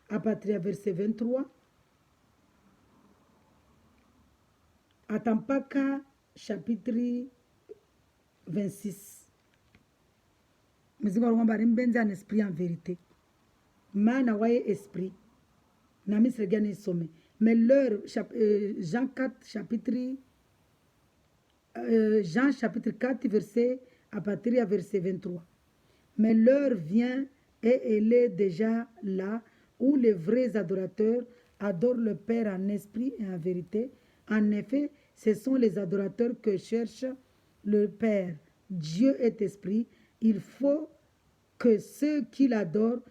à partir du verset 23 atampaka chapitre 26 mzigo wa ngomba rimbenza en esprit en vérité mana waye esprit na misre gani some mais leur Jean 4 chapitre Jean chapitre 4 verset à partir du verset 23 mais l'heure vient et elle est déjà là où les vrais adorateurs adorent le Père en esprit et en vérité. En effet, ce sont les adorateurs que cherche le Père. Dieu est esprit. Il faut que ceux qui l'adorent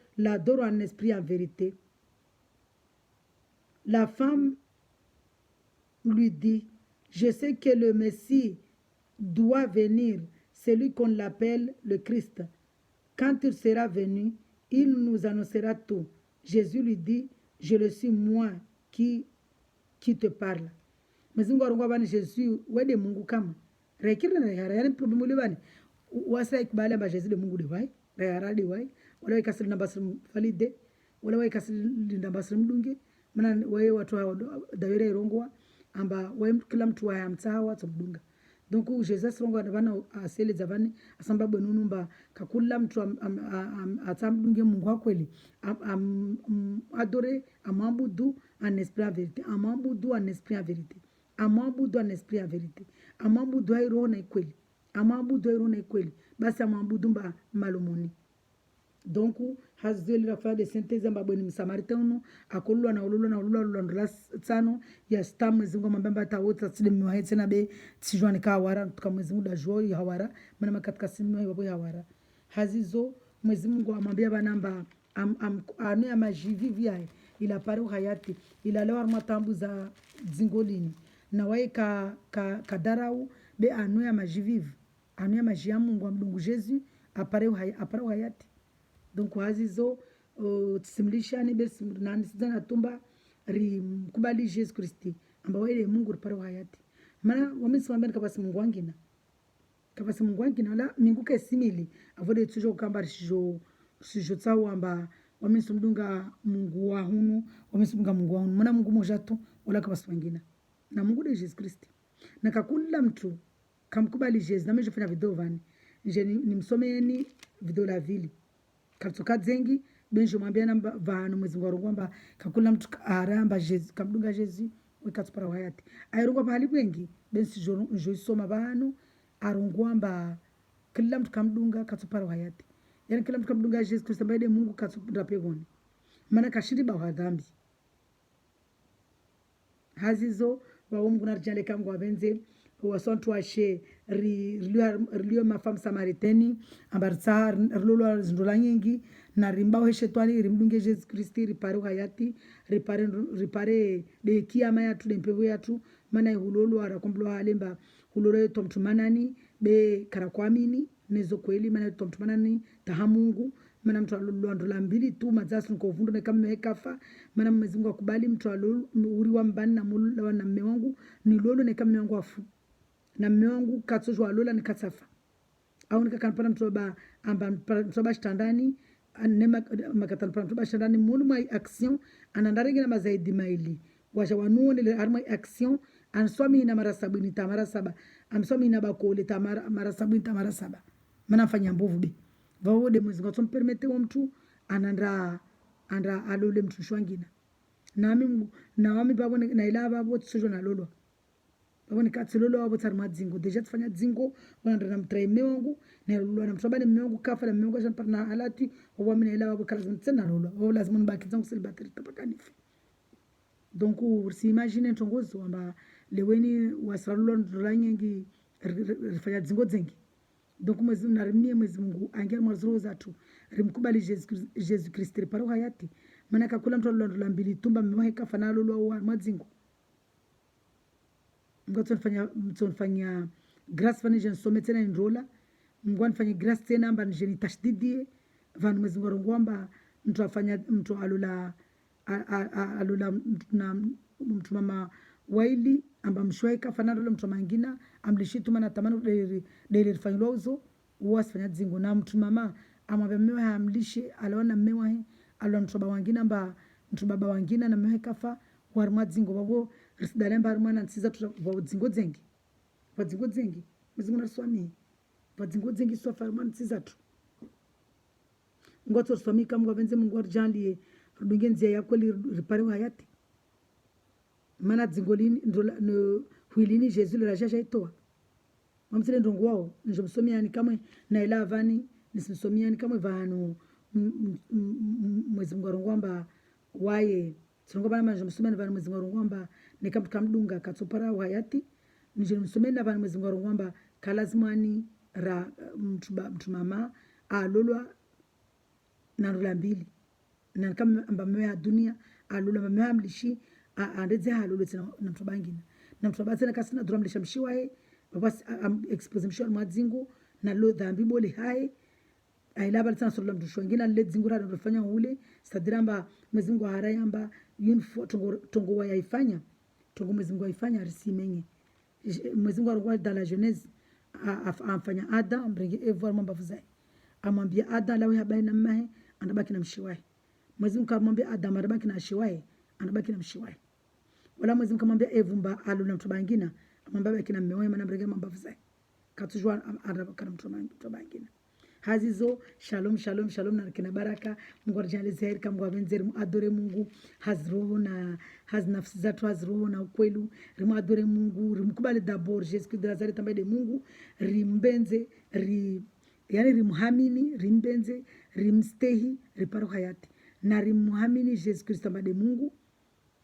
en esprit et en vérité. La femme lui dit, je sais que le Messie doit venir, celui qu'on l'appelle le Christ. Quand il sera venu, il nous annoncera tout. Jésus lui dit, je le suis moi qui te parle. Mwezingu warungwa bani Jésus wede Mungu kama rekira na yani problemu le bani wasa ikbala ba Jésus de Mungu de wai rayara de wai wala ikasili na basri valide wala wai kasili na basri mdunge maana wai watu dawira irongwa amba wai kila mtu wa amtawa tumdunga donc Jesus rongwa na bana asele zavani asamba bwenunu mba kakula mtu atamdunge Mungu wa kweli adore amambudu en esprit en vérité amambudu en esprit en vérité amambudu en esprit en vérité amambudu airo na kweli amambudu airo na kweli basi amambudu mba malomoni donc hazeli rafa de synthèse mba bweni msamaritano akolwa na ululwa ndola tsano ya stam zingo mambamba tawota tsile miwahetse na be tijwani ka wara tukamwezi muda joy hawara mana makatika sinu hapo hawara hazizo Mwenyezi Mungu amwambia banamba anu ya majivivi yae ila pare hayati ila lewar matambu za zingolini na wae kadarau be anu ya majivivi anu ya maji ya Mungu wa mdungu Jesu apare hayati donc hazizo tsimlishani be nani sidana tumba ri mkubali Jesu Kristi ambao ile Mungu ripare hayati mana wamisi wambeni kapasi Mungu wangina wala Mungu kesimili avode tujo kamba rishijo tsawo amba wamisi mdunga Mungu wa hunu wamisi mdunga Mungu wa hunu mana Mungu moja tu wala kapasi wangina na Mungu de Jesu Kristi na kakula mtu kamkubali Jesu na mejo fanya video vani nje nimsomeni video la vili katoka zengi benjo mwambia namba vanu mwezi ngorongomba kakula mtu aramba Jesu kamdunga Jesu wekatupara hayati ayirungwa pahali kwengi bensi jo isoma vanu arungwamba kila mtu kamdunga katupara hayati yani kila mtu kamdunga Jesu Kristo baada Mungu katupra pegoni maana kashiri ba dhambi hazizo wa Mungu narjale kangwa benze wasontu washe rilio mafam samariteni ambarsa rlolo zindola nyingi na rimbao heshetwani rimdunge Jesu Kristi ripare hayati ripare de kiyama yatu de mpevu yatu mana hulolo arakomblo alemba hulolo tomtumanani be karakwamini nezo kweli mana tomtumanani tahamungu mana mtu alolo mbili tu mazasu nkovundo na kama kafa mana Mwenyezi Mungu akubali mtu alolo uri wa mbani na mulo na mme wangu ni lolo na kama wangu afu na mme wangu katsojwa lola ni katsafa au nikakanpana mtoba amba mtoba shtandani anema makatanpana mtoba shtandani mulu mai action anandaringi na mazaidi maili waja wanuone le arma action answami na mara 7 tamara 7 amswami na bakole tamara mara 7 tamara 7 mana fanya mbovu be vawode Mwenyezi Mungu permete wa mtu ananda alole mtu shwangina nami babone na ila babo tsojwa na lolo babone katsilolo wabo tsarma dzingo deja tfanya dzingo wana na mtraime wangu na lolo na mtobane mme wangu kafa na mme wangu jan parna halati wabo mina ila wabo kala tsena lolo wabo lazima nibaki zangu celibatary tapakanifi donc ursi imagine ntongozo amba leweni wasralolo ndola nyingi rifanya dzingo dzengi donc Mwenyezi Mungu angia mwazuro zatu rimkubali Jesu Kristo paro hayati maana kakula mtu alondola mbili tumba mmewahi kafa na lolo wa madzingo mtonfanya grace fani jen some tena ndola mngwan fanya grace tena amba njeni tashdidie vanu Mwenyezi Mungu ngwamba mtu afanya mtu alula na mtu mama waili amba mshwaika fanalo mtu mangina amlishitu mana tamanu dele rifanywa uzo wasifanya dzingo na mtu mama amwambia mmewe amlishe alona mmewe alona mtu baba wangina amba mtu baba wangina na mmewe kafa warma dzingo babo risidale mba mwana nsiza tu dzingo dzengi mzingo naswami dzingo dzengi so farma nsiza tu ngoto swami kamwa benze Mungu arjali rudunge nzia yako ripare hayati mana dzingolini ndola no huilini Jesu la jaja itoa mamsile ndongo wao njomsomia ni kama na ila vani nisimsomia ni kama vanu Mwenyezi Mungu arongwamba waye songoba na njomsomia vanu Mwenyezi Mungu arongwamba ni kama kamdunga katsopara hayati njomsomia na vanu Mwenyezi Mungu arongwamba kalazimani ra mtu mama alolwa na ndola mbili na kama mbamewe ya dunia alolwa mbamewe amlishi andeze halolo tena na mtu bangina na mtu bazena kasina duramlisha mshiwae babasi expose mshiwa madzingo na lo dhambi bole hai ailaba tena sura mtu shwangina le dzingura ndo fanya ule sadiramba Mwenyezi Mungu harayamba yunfo tongo wa yaifanya tongo Mwenyezi Mungu yaifanya risimenye Mwenyezi Mungu alikuwa dans la Genèse afanya Adam bringe Eva mambo fuzai amwambia Adam lawe habari na mmahe anabaki na mshiwae Mwenyezi Mungu amwambia Adam anabaki na mshiwae anabaki na mshiwae wala Mwenyezi Mungu amwambia Evumba aluna mtu bangina amwambia baki na mmewe maana mrege mambo fuzai katujwa anabaka mtu bangina hazizo shalom na kina baraka Mungu arjali zahir kama wabenzer adore Mungu hazroho na haznafsi zatu hazroho na ukwelu rimu adore Mungu rimkubali dabor Yesu Kristo Nazareth ambaye Mungu rimbenze yani rimhamini rimbenze rimstehi riparo hayati na rimhamini Yesu Kristo ambaye Mungu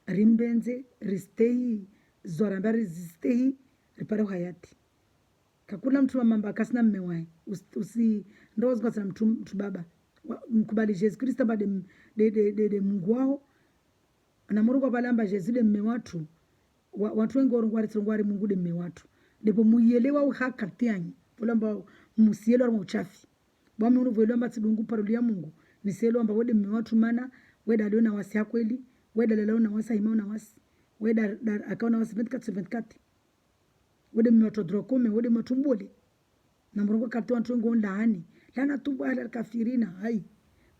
rimbenze ristehi zorambari zistehi riparo hayati kakuna mtu mamba kasina mmewae usi ndozo kwa mtu baba mkubali Jesus Kristo ba de Mungu wao na Mungu balamba Jesus de mme watu watu wengi ngwari Mungu de mme watu ndipo muielewa uhakati yanyi fulamba musielewa mu uchafi bwa Mungu vuelewa tsidungu paroli ya Mungu niselewa amba wede mme watu mana weda leo na wasi kweli weda leo na wasi imao na wasi weda akaona wasi 24 wede mme watu drokome wede matumbole na Mungu kati watu wengi ondani lana tumbo ala kafirina hai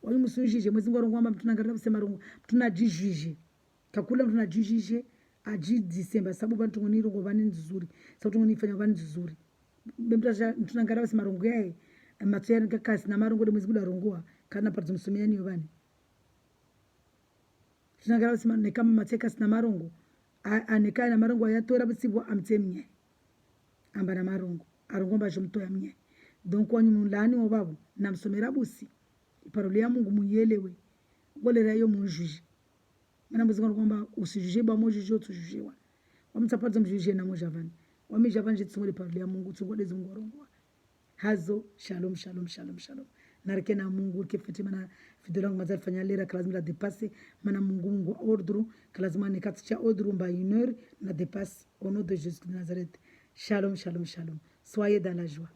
wali musunjije mwezi ngoro ngwamba mtunangarira kusema rungu tunajijije kakula mtunajijije aji Disemba sababu bantu ngoniro ngobani nzuri sababu ngonifanya bani nzuri bemtaja mtunangarira kusema rungu yae matiyani kakasi na marungu de mwezi guda rungua kana partu msumiani yobani tunangarira kusema ne kama mateka na marungu anekai na marungu ayatora busibwa amtemnye amba na marungu arungomba jomto ya mnye donc wanyu mulani wababu na msomera busi parole ya Mungu muyelewe ngole rayo munjuji mana muzingana kwamba usijuje ba mujuje utujujewa wamtapata mjuje na mojavani wamijavanje tsingole parole ya Mungu tsingole zingorongwa hazo shalom shalom shalom shalom nareke na Mungu kifiti mana video yangu mazali fanya lera lazima la dépasser mana Mungu ordre lazima nikaticha ordre mba 1 heure na dépasse au nom de Jésus de Nazareth shalom shalom shalom soyez dans la joie.